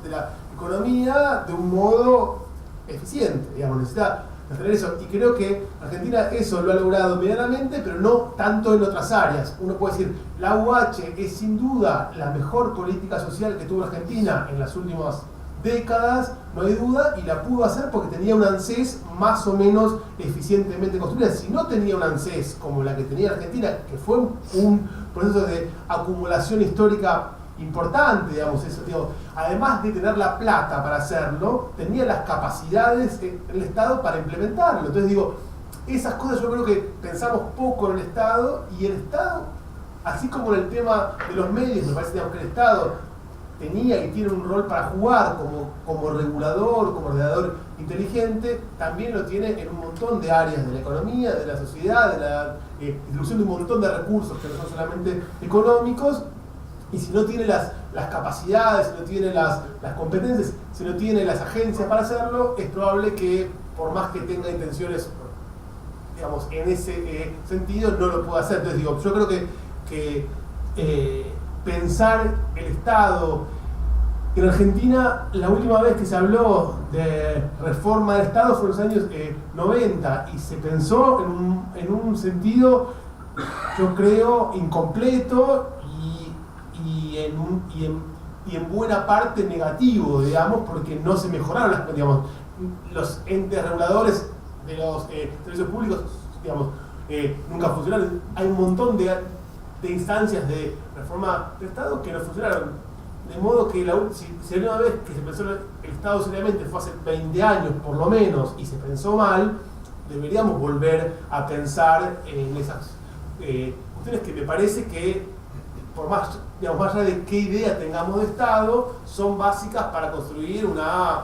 D: la economía de un modo eficiente, necesita tener eso. Y creo que Argentina eso lo ha logrado medianamente, pero no tanto en otras áreas. Uno puede decir, la UH es sin duda la mejor política social que tuvo Argentina en las últimas décadas, no hay duda, y la pudo hacer porque tenía una ANSES más o menos eficientemente construida. Si no tenía una ANSES como la que tenía Argentina, que fue un proceso de acumulación histórica importante, además de tener la plata para hacerlo, tenía las capacidades en el Estado para implementarlo. Entonces esas cosas yo creo que pensamos poco en el Estado, y el Estado, así como en el tema de los medios, me parece que el Estado tenía y tiene un rol para jugar como regulador, como ordenador inteligente, también lo tiene en un montón de áreas de la economía, de la sociedad, de la distribución de un montón de recursos que no son solamente económicos. Y si no tiene las capacidades, si no tiene las competencias, si no tiene las agencias para hacerlo, es probable que, por más que tenga intenciones, en ese sentido, no lo pueda hacer. Entonces yo creo que pensar el Estado en Argentina, la última vez que se habló de reforma del Estado fue en los años 90, y se pensó en un sentido, yo creo, incompleto y en buena parte negativo, porque no se mejoraron los entes reguladores de los servicios públicos, nunca funcionaron. Hay un montón de instancias de reforma del Estado que no funcionaron. De modo que si la última vez que se pensó el Estado seriamente fue hace 20 años por lo menos, y se pensó mal, deberíamos volver a pensar en esas cuestiones que me parece que, por más allá de qué idea tengamos de Estado, son básicas para construir una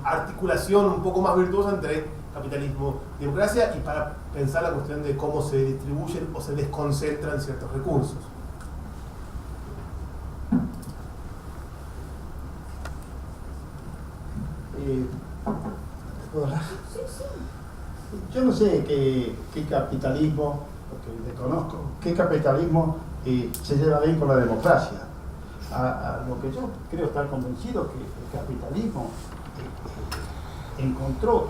D: articulación un poco más virtuosa entre capitalismo y democracia, y para pensar la cuestión de cómo se distribuyen o se desconcentran ciertos recursos.
H: ¿Puedo hablar? Yo no sé qué capitalismo, porque desconozco, qué capitalismo se lleva bien con la democracia. A lo que yo creo estar convencido que el capitalismo encontró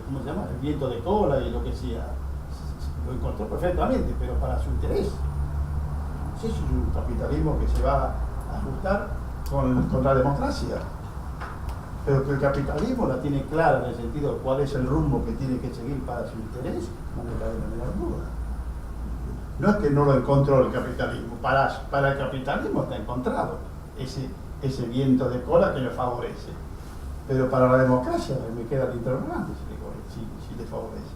H: ¿cómo se llama? El viento de cola y lo que sea. Lo encontró perfectamente, pero para su interés. No sé si es un capitalismo que se va a ajustar con la democracia, pero que el capitalismo la tiene clara en el sentido de cuál es el rumbo que tiene que seguir para su interés, no me cabe la menor duda. No es que no lo encontró el capitalismo, para el capitalismo está encontrado ese viento de cola que le favorece, pero para la democracia me queda el interrogante si le favorece.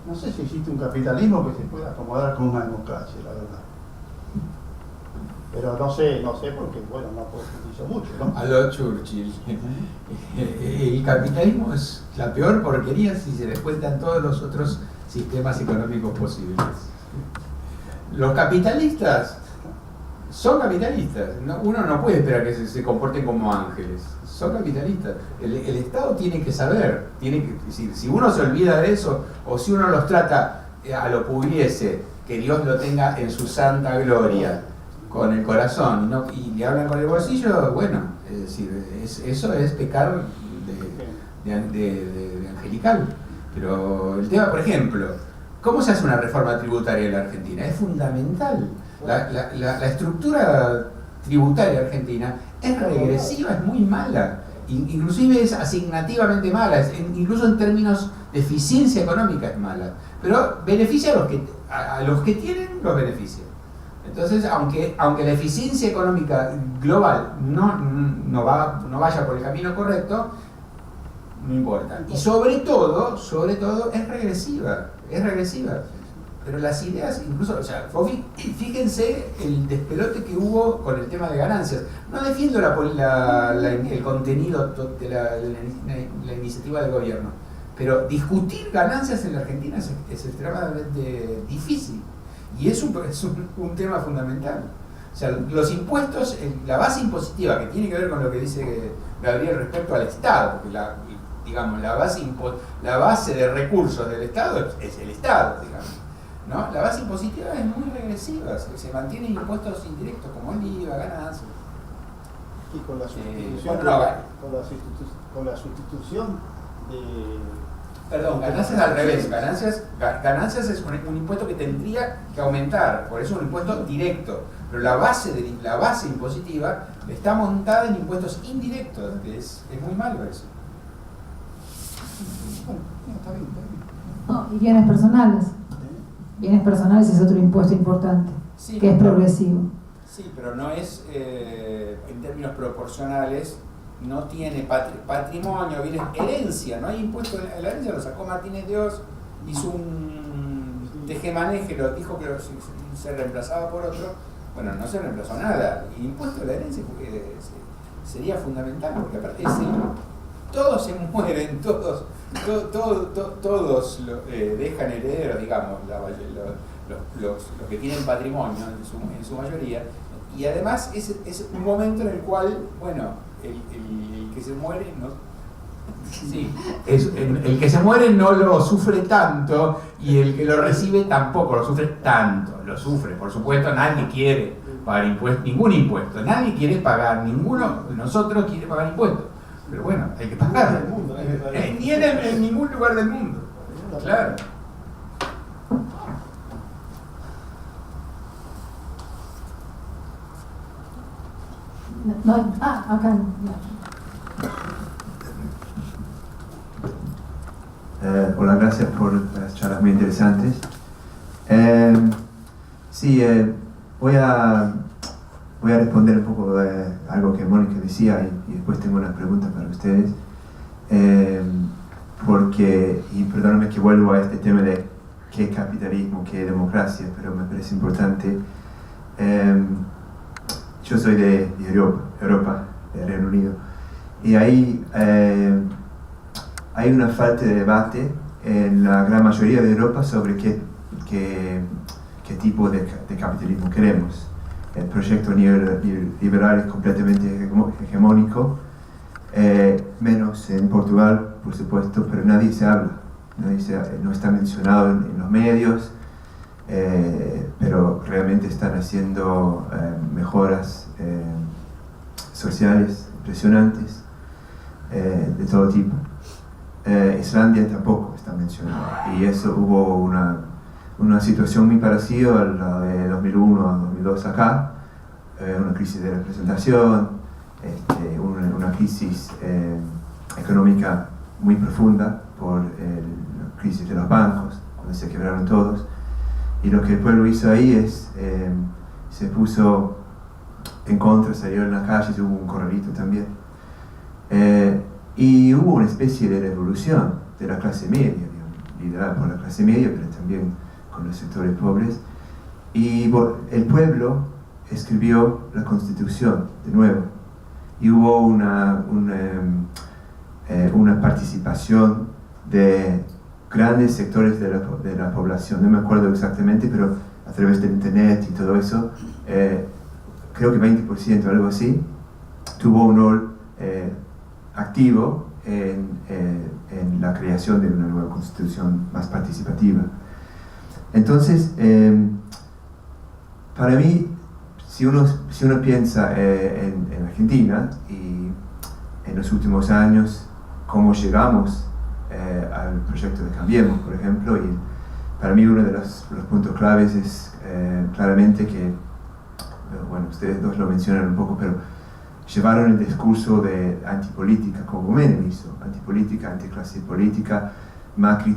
H: No sé si existe un capitalismo que se pueda acomodar con una democracia, la verdad. Pero no sé porque, no profundizo mucho, ¿no?
C: A lo Churchill. El capitalismo es la peor porquería si se descuentan todos los otros sistemas económicos posibles. Los capitalistas son capitalistas. Uno no puede esperar que se comporten como ángeles. Son capitalistas. El Estado tiene que saber, si uno se olvida de eso, o si uno los trata a lo Pugliese, que Dios lo tenga en su santa gloria, con el corazón, y le hablan con el bolsillo, eso es pecar de angelical. Pero el tema, por ejemplo, ¿cómo se hace una reforma tributaria en la Argentina? Es fundamental. La estructura tributaria argentina es regresiva, es muy mala, inclusive es asignativamente mala, incluso en términos eficiencia económica es mala, pero beneficia a los que tienen, los beneficia. Entonces, aunque la eficiencia económica global no vaya por el camino correcto, no importa. Y sobre todo es regresiva. Pero las ideas, incluso, o sea, fíjense el despelote que hubo con el tema de ganancias. No defiendo el contenido de la iniciativa del gobierno, pero discutir ganancias en la Argentina es extremadamente difícil. Y es un tema fundamental. O sea, los impuestos, la base impositiva, que tiene que ver con lo que dice Gabriel respecto al Estado, porque la base de recursos del Estado es el Estado, digamos, ¿no? La base impositiva es muy regresiva, se mantienen impuestos indirectos como el IVA, ganancias.
H: Y con la sustitución, de...
C: Perdón, ganancias al revés. Ganancias es un impuesto que tendría que aumentar, por eso es un impuesto directo. Pero la base impositiva está montada en impuestos indirectos, que es muy malo eso.
H: Está bien.
A: No, y bienes personales. Bienes personales es otro impuesto importante,
C: Sí,
A: que es progresivo.
C: Sí, pero no es, en términos proporcionales, no tiene patrimonio, bienes, herencia, no hay impuesto en la herencia, lo sacó Martínez de Oz, hizo un tejemaneje, lo dijo que se reemplazaba por otro. Bueno, no se reemplazó nada. El impuesto de la herencia sería fundamental, porque aparte todos se mueren, todos dejan herederos, digamos, los que tienen patrimonio en su mayoría, y además es un momento en el cual, bueno, el que se muere no, sí, el que se muere no lo sufre tanto, y el que lo recibe tampoco lo sufre tanto. Lo sufre, por supuesto, nadie quiere pagar impuestos, ningún impuesto, nadie quiere pagar, ninguno de nosotros quiere pagar impuestos, pero bueno, hay que pagar, ni en ningún lugar del mundo, claro.
A: Acá.
I: Hola, gracias por las charlas muy interesantes. Voy a responder un poco algo que Mónica decía y después tengo unas preguntas para ustedes. Y perdóname que vuelvo a este tema de qué es capitalismo, qué es democracia, pero me parece importante. Yo soy de Europa, del Reino Unido, y ahí hay una falta de debate en la gran mayoría de Europa sobre qué tipo de capitalismo queremos. El proyecto neoliberal es completamente hegemónico, menos en Portugal, por supuesto, pero nadie se habla, no está mencionado en los medios, pero realmente están haciendo mejoras sociales impresionantes de todo tipo. Islandia tampoco está mencionada, y eso hubo una situación muy parecida a la de 2001 a 2002 acá, una crisis de representación, una crisis económica muy profunda por la crisis de los bancos, cuando se quebraron todos, y lo que el pueblo hizo ahí es, se puso en contra, salió en la calle, hubo un corralito también, y hubo una especie de revolución de la clase media, digamos, liderada por la clase media, pero también con los sectores pobres, y el pueblo escribió la Constitución de nuevo, y hubo una participación de grandes sectores de la población, no me acuerdo exactamente, pero a través del internet y todo eso, creo que 20%, algo así, tuvo un rol activo en la creación de una nueva constitución más participativa. Entonces, para mí, si uno piensa en Argentina y en los últimos años, cómo llegamos al proyecto de Cambiemos, por ejemplo, y para mí uno de los puntos claves es claramente que, bueno, ustedes dos lo mencionan un poco, pero llevaron el discurso de antipolítica, como Menem hizo, antipolítica, anticlase política, Macri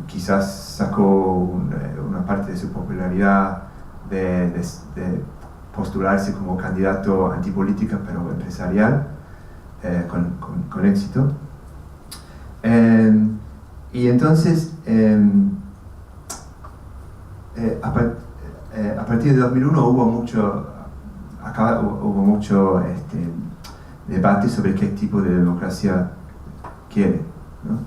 I: quizás sacó una parte de su popularidad de postularse como candidato antipolítica pero empresarial, con éxito. Y entonces, a partir de 2001 hubo mucho debate sobre qué tipo de democracia quiere, ¿no?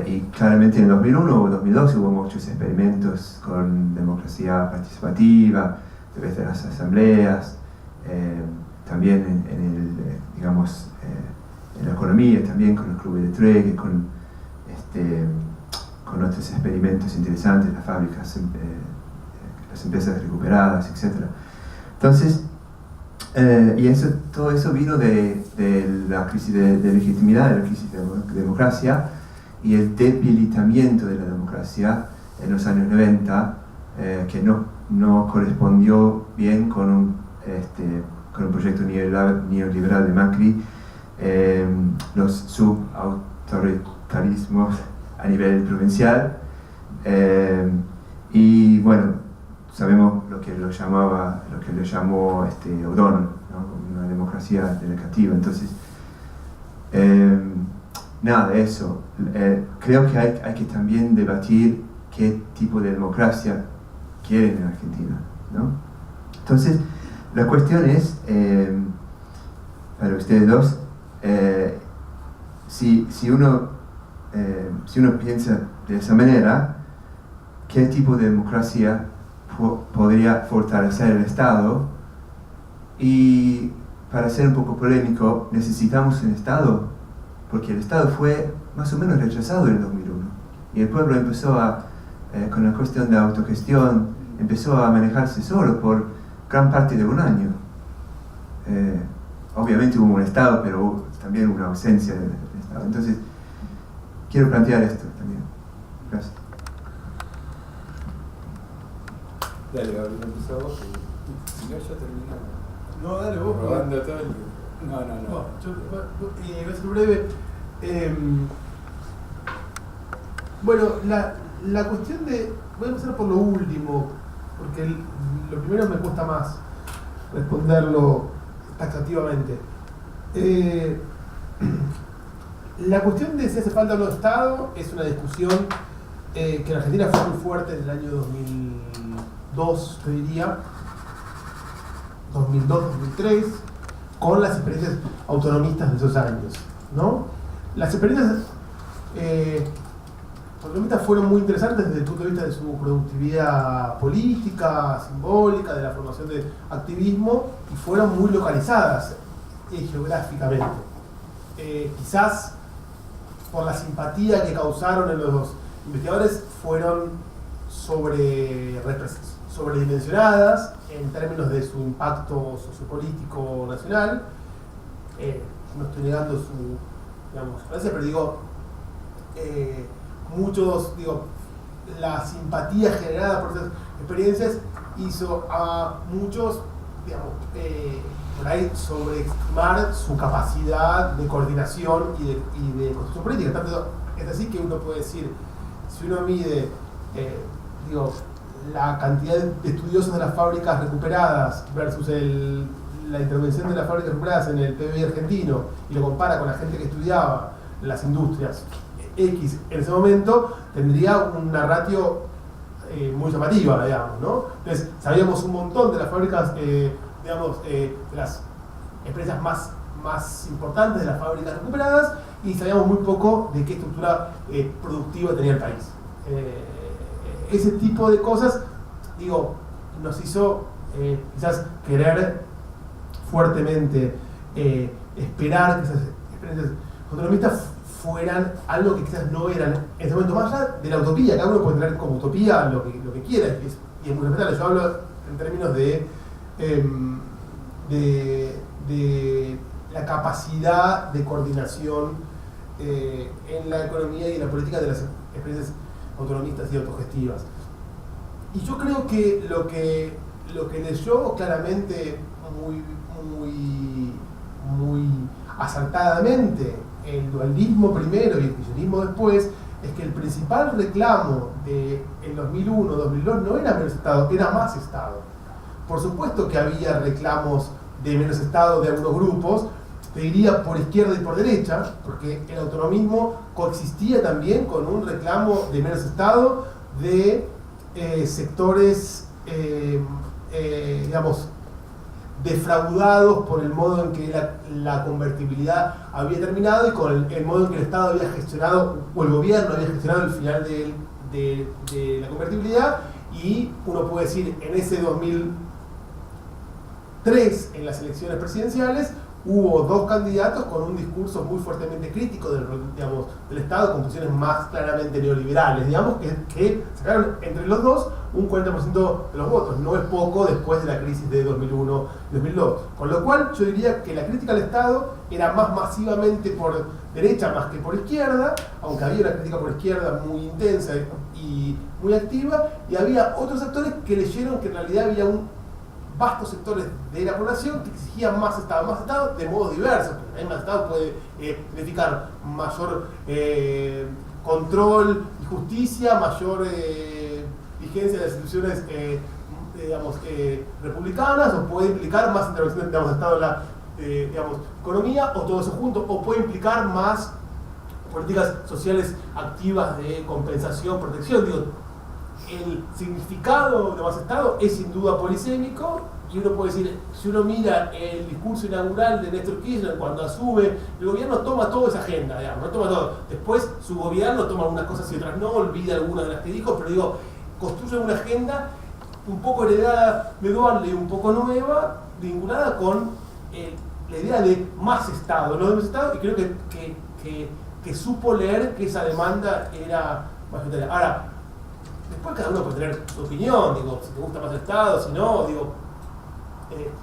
I: Y claramente en 2001 o 2002 hubo muchos experimentos con democracia participativa, a través de las asambleas, también en la economía, también con el club de Tregue, con otros experimentos interesantes, las fábricas, las empresas recuperadas, etc. Entonces, todo eso vino de la crisis de legitimidad, de la crisis de democracia y el debilitamiento de la democracia en los años 90, que no correspondió bien con un proyecto neoliberal de Macri, los subautoritarismos a nivel provincial, y bueno, sabemos lo que lo llamó O'Donnell, ¿no? Como una democracia delegativa. Entonces, nada de eso. Creo que hay que también debatir qué tipo de democracia quieren en Argentina, ¿no? Entonces, la cuestión es, para ustedes dos, si uno piensa de esa manera, ¿qué tipo de democracia podría fortalecer el Estado? Y para ser un poco polémico, necesitamos un Estado, porque el Estado fue más o menos rechazado en el 2001 y el pueblo empezó con la cuestión de autogestión, empezó a manejarse solo por gran parte de un año. Obviamente hubo un Estado, pero hubo también una ausencia del Estado. Entonces, quiero plantear esto también. Gracias.
G: Dale, Gabriel, empezá vos. Si no, ya terminamos.
D: No, dale vos.
G: Robando todo el... No.
D: Voy a ser breve. Bueno, la cuestión de... Voy a empezar por lo último, porque lo primero me cuesta más responderlo taxativamente. La cuestión de si hace falta o no Estado es una discusión que en Argentina fue muy fuerte en el año 2002, te diría, 2002-2003, con las experiencias autonomistas de esos años, ¿no? Las experiencias autonomistas fueron muy interesantes desde el punto de vista de su productividad política, simbólica, de la formación de activismo, y fueron muy localizadas geográficamente. Quizás por la simpatía que causaron en los investigadores, fueron sobredimensionadas en términos de su impacto sociopolítico nacional. No estoy negando su, digamos, gracia, pero digo, la simpatía generada por esas experiencias hizo a muchos, digamos, por ahí sobreestimar su capacidad de coordinación y de construcción política. Tanto es así que uno puede decir, si uno mide la cantidad de estudiosos de las fábricas recuperadas versus la intervención de las fábricas recuperadas en el PBI argentino, y lo compara con la gente que estudiaba las industrias X en ese momento, tendría una ratio muy llamativa, digamos, ¿no? Entonces, sabíamos un montón de las fábricas, de las empresas más importantes de las fábricas recuperadas, y sabíamos muy poco de qué estructura productiva tenía el país. Ese tipo de cosas, nos hizo quizás querer fuertemente esperar que esas experiencias autonomistas fueran algo que quizás no eran en ese momento, más allá de la utopía. Cada uno puede tener como utopía lo que quiera, y es muy respetable. Yo hablo en términos de la capacidad de coordinación en la economía y en la política de las experiencias autonomistas y autogestivas. Y yo creo que lo que leyó claramente muy acertadamente el dualismo primero y el kirchnerismo después es que el principal reclamo del 2001-2002 no era menos Estado, era más Estado. Por supuesto que había reclamos de menos Estado de algunos grupos, te diría por izquierda y por derecha, porque el autonomismo coexistía también con un reclamo de menos Estado de sectores, digamos, defraudados por el modo en que la convertibilidad había terminado y con el modo en que el Estado había gestionado, o el gobierno había gestionado el final de la convertibilidad. Y uno puede decir, en ese 2003, en las elecciones presidenciales, hubo dos candidatos con un discurso muy fuertemente crítico del Estado, con posiciones más claramente neoliberales, digamos, que sacaron entre los dos un 40% de los votos. No es poco después de la crisis de 2001 y 2002. Con lo cual yo diría que la crítica al Estado era más masivamente por derecha más que por izquierda, aunque había una crítica por izquierda muy intensa y muy activa, y había otros actores que leyeron que en realidad había vastos sectores de la población que exigían más Estado de modos diversos, porque el más Estado puede significar mayor control y justicia, mayor vigencia de las instituciones republicanas, o puede implicar más intervención de Estado en la economía, o todo eso junto, o puede implicar más políticas sociales activas de compensación, protección. Digo, el significado de más Estado es sin duda polisémico, y uno puede decir, si uno mira el discurso inaugural de Néstor Kirchner cuando asume, el gobierno toma toda esa agenda, digamos, no toma todo. Después su gobierno toma algunas cosas y otras no, olvida algunas de las que dijo, pero digo, construye una agenda un poco heredada de Dualde y un poco nueva, vinculada con la idea de más Estado, no de más Estado, y creo que supo leer que esa demanda era mayoritaria. Ahora, después cada uno puede tener su opinión, digo, si te gusta más el Estado, si no, digo,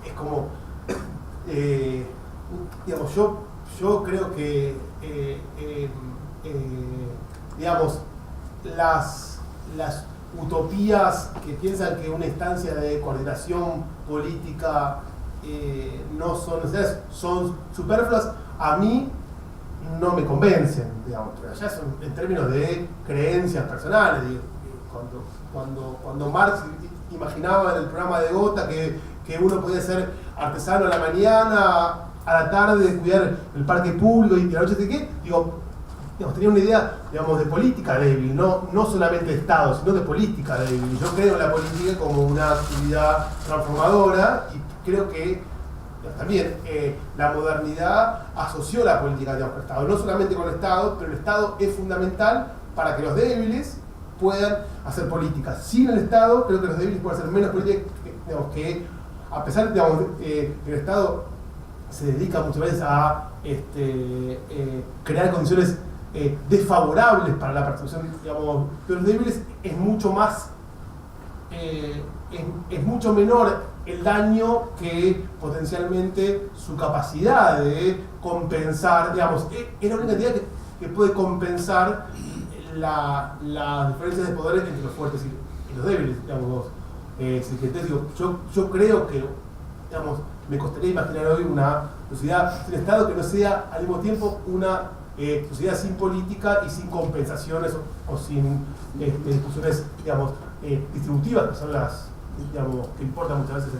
D: es como, digamos, yo creo que, digamos, las utopías que piensan que una instancia de coordinación política no son necesarias, son superfluas, a mí no me convencen, digamos, pero ya son en términos de creencias personales. Digo, cuando Marx imaginaba en el programa de Gotha que uno podía ser artesano a la mañana, a la tarde cuidar el parque público y la noche de qué, digo, tenía una idea, digamos, de política débil, no solamente de Estado, sino de política débil. Yo creo en la política como una actividad transformadora, y creo que también la modernidad asoció la política, digamos, con el Estado, no solamente con el Estado, pero el Estado es fundamental para que los débiles puedan hacer política. Sin el Estado, creo que los débiles pueden hacer menos política, digamos, que a pesar, digamos, que el Estado se dedica muchas veces a crear condiciones desfavorables para la percepción, digamos, de los débiles, es mucho más, es mucho menor el daño que potencialmente su capacidad de compensar, digamos, es la única entidad que puede compensar las diferencias de poder entre los fuertes y los débiles, digamos. Entonces, digo, yo creo que, digamos, me costaría imaginar hoy una sociedad sin Estado que no sea al mismo tiempo una sociedad sin política y sin compensaciones o sin discusiones, digamos, distributivas, que son las, digamos, que importan muchas veces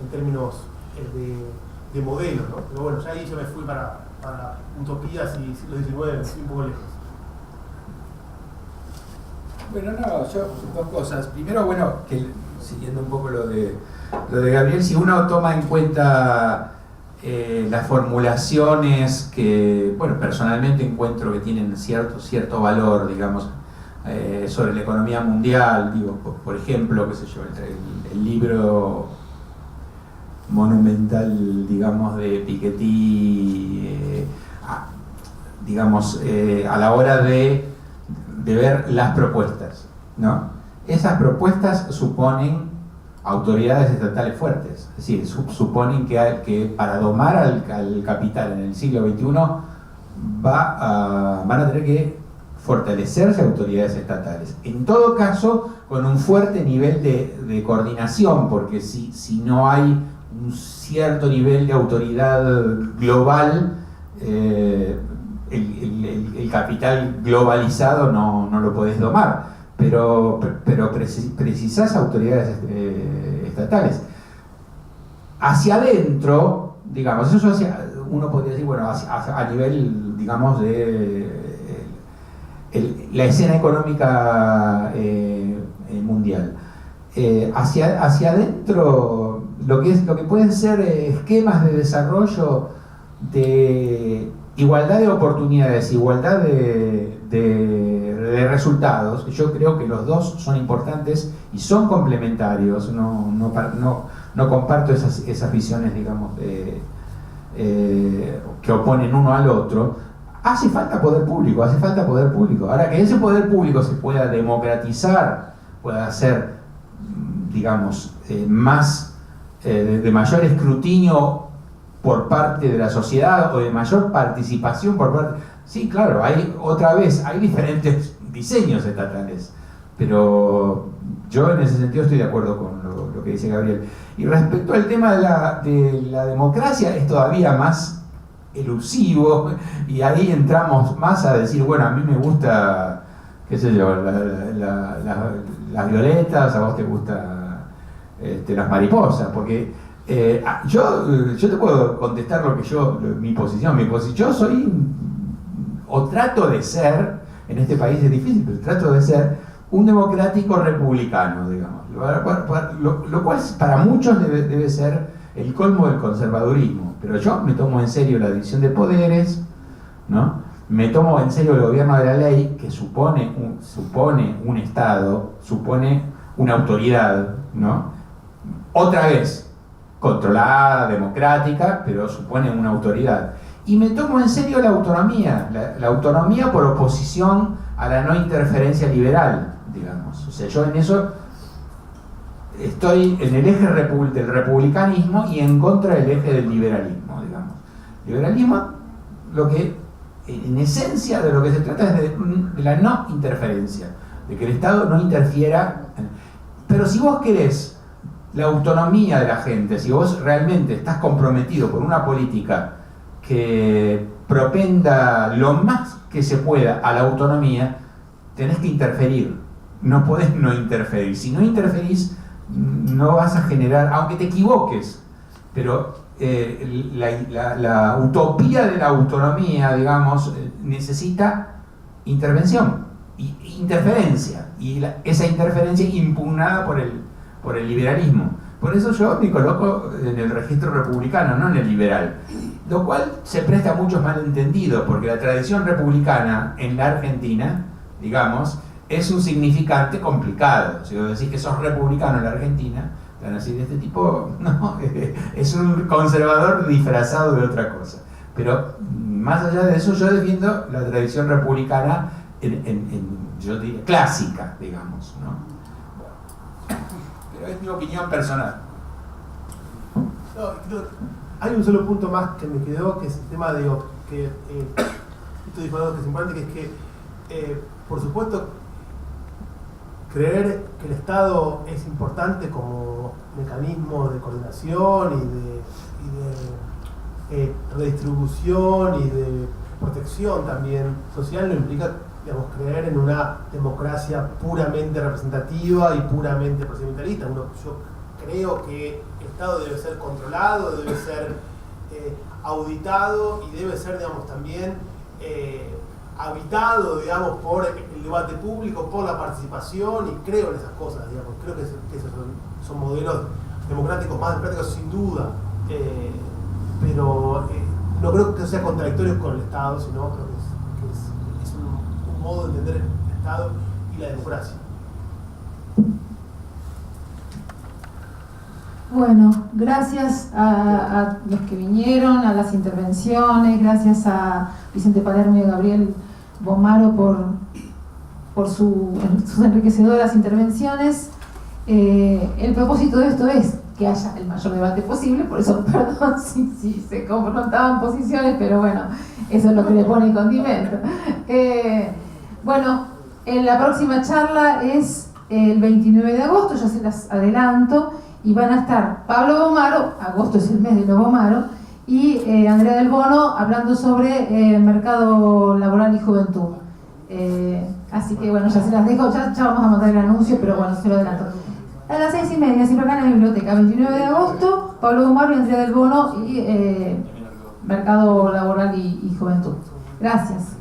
D: en términos de modelo, ¿no? Pero bueno, ya ahí yo me fui para utopías y siglo XIX, me fui un poco lejos.
C: Bueno, no, yo dos cosas. Primero, bueno, que siguiendo un poco lo de Gabriel, si uno toma en cuenta las formulaciones que, bueno, personalmente encuentro que tienen cierto valor, digamos, sobre la economía mundial, digo, por ejemplo, qué sé yo, el libro monumental, digamos, de Piketty, digamos, a la hora de ver las propuestas, ¿no? Esas propuestas suponen autoridades estatales fuertes, es decir, suponen que para domar al capital en el siglo XXI van a tener que fortalecerse autoridades estatales. En todo caso, con un fuerte nivel de coordinación, porque si no hay un cierto nivel de autoridad global, el capital globalizado no lo podés domar, pero precisás autoridades estatales. Hacia adentro, digamos, eso uno podría decir, bueno, a nivel, digamos, de la escena económica mundial. Hacia adentro, lo que pueden ser esquemas de desarrollo de igualdad de oportunidades, igualdad de resultados. Yo creo que los dos son importantes y son complementarios. No comparto esas visiones, digamos, que oponen uno al otro. Hace falta poder público. Ahora, que ese poder público se pueda democratizar, pueda ser, digamos, más de mayor escrutinio por parte de la sociedad o de mayor participación por parte... Sí, claro, hay diferentes diseños estatales, pero yo en ese sentido estoy de acuerdo con lo que dice Gabriel. Y respecto al tema de la democracia, es todavía más elusivo, y ahí entramos más a decir, bueno, a mí me gusta, qué sé yo, las violetas, a vos te gusta las mariposas, porque yo te puedo contestar mi posición. Yo soy, o trato de ser, en este país es difícil, pero trato de ser un democrático republicano, digamos, lo cual para muchos debe ser el colmo del conservadurismo, pero yo me tomo en serio la división de poderes, ¿no? Me tomo en serio el gobierno de la ley, que supone un Estado, supone una autoridad, ¿no? Otra vez, controlada, democrática, pero supone una autoridad. Y me tomo en serio la autonomía, la autonomía por oposición a la no interferencia liberal, digamos. O sea, yo en eso estoy en el eje del republicanismo y en contra del eje del liberalismo, digamos. Liberalismo, en esencia de lo que se trata es de la no interferencia, de que el Estado no interfiera. Pero si vos querés la autonomía de la gente, si vos realmente estás comprometido con una política que propenda lo más que se pueda a la autonomía, tenés que interferir. No podés no interferir. Si no interferís, no vas a generar, aunque te equivoques, pero la utopía de la autonomía, digamos, necesita intervención, interferencia, y esa interferencia impugnada por el liberalismo. Por eso yo me coloco en el registro republicano, no en el liberal, lo cual se presta a muchos malentendidos, porque la tradición republicana en la Argentina, digamos, es un significante complicado. Si vos decís que sos republicano en la Argentina, te van a decir, este tipo no, es un conservador disfrazado de otra cosa. Pero más allá de eso, yo defiendo la tradición republicana yo diría, clásica, digamos, ¿no? Pero es mi opinión personal.
D: No, hay un solo punto más que me quedó, que es el tema de que esto dijo algo que es importante, que es que por supuesto creer que el Estado es importante como mecanismo de coordinación y de redistribución y de protección también social no implica, digamos, creer en una democracia puramente representativa y puramente presidencialista. Yo creo que el Estado debe ser controlado, debe ser auditado y debe ser, digamos, también habitado, digamos, por el debate público, por la participación, y creo en esas cosas, digamos. Creo que esos son modelos democráticos más democráticos sin duda, pero no creo que sea contradictorio con el Estado, sino creo que es un modo de entender el Estado y la democracia.
A: Bueno, gracias a los que vinieron, a las intervenciones, gracias a Vicente Palermo y a Gabriel Bomaro por sus enriquecedoras intervenciones. El propósito de esto es que haya el mayor debate posible, por eso, perdón si se confrontaban posiciones, pero bueno, eso es lo que le pone condimento. Bueno, la próxima charla es el 29 de agosto, ya se las adelanto, y van a estar Pablo Bomaro, agosto es el mes de los Bomaro, y Andrea del Bono hablando sobre mercado laboral y juventud. Así que bueno, ya se las dejo, ya vamos a mandar el anuncio, pero bueno, se lo adelanto. A las 6:30, siempre acá en la biblioteca, 29 de agosto, Pablo Gomar y Andrea del Bono y mercado laboral y juventud. Gracias.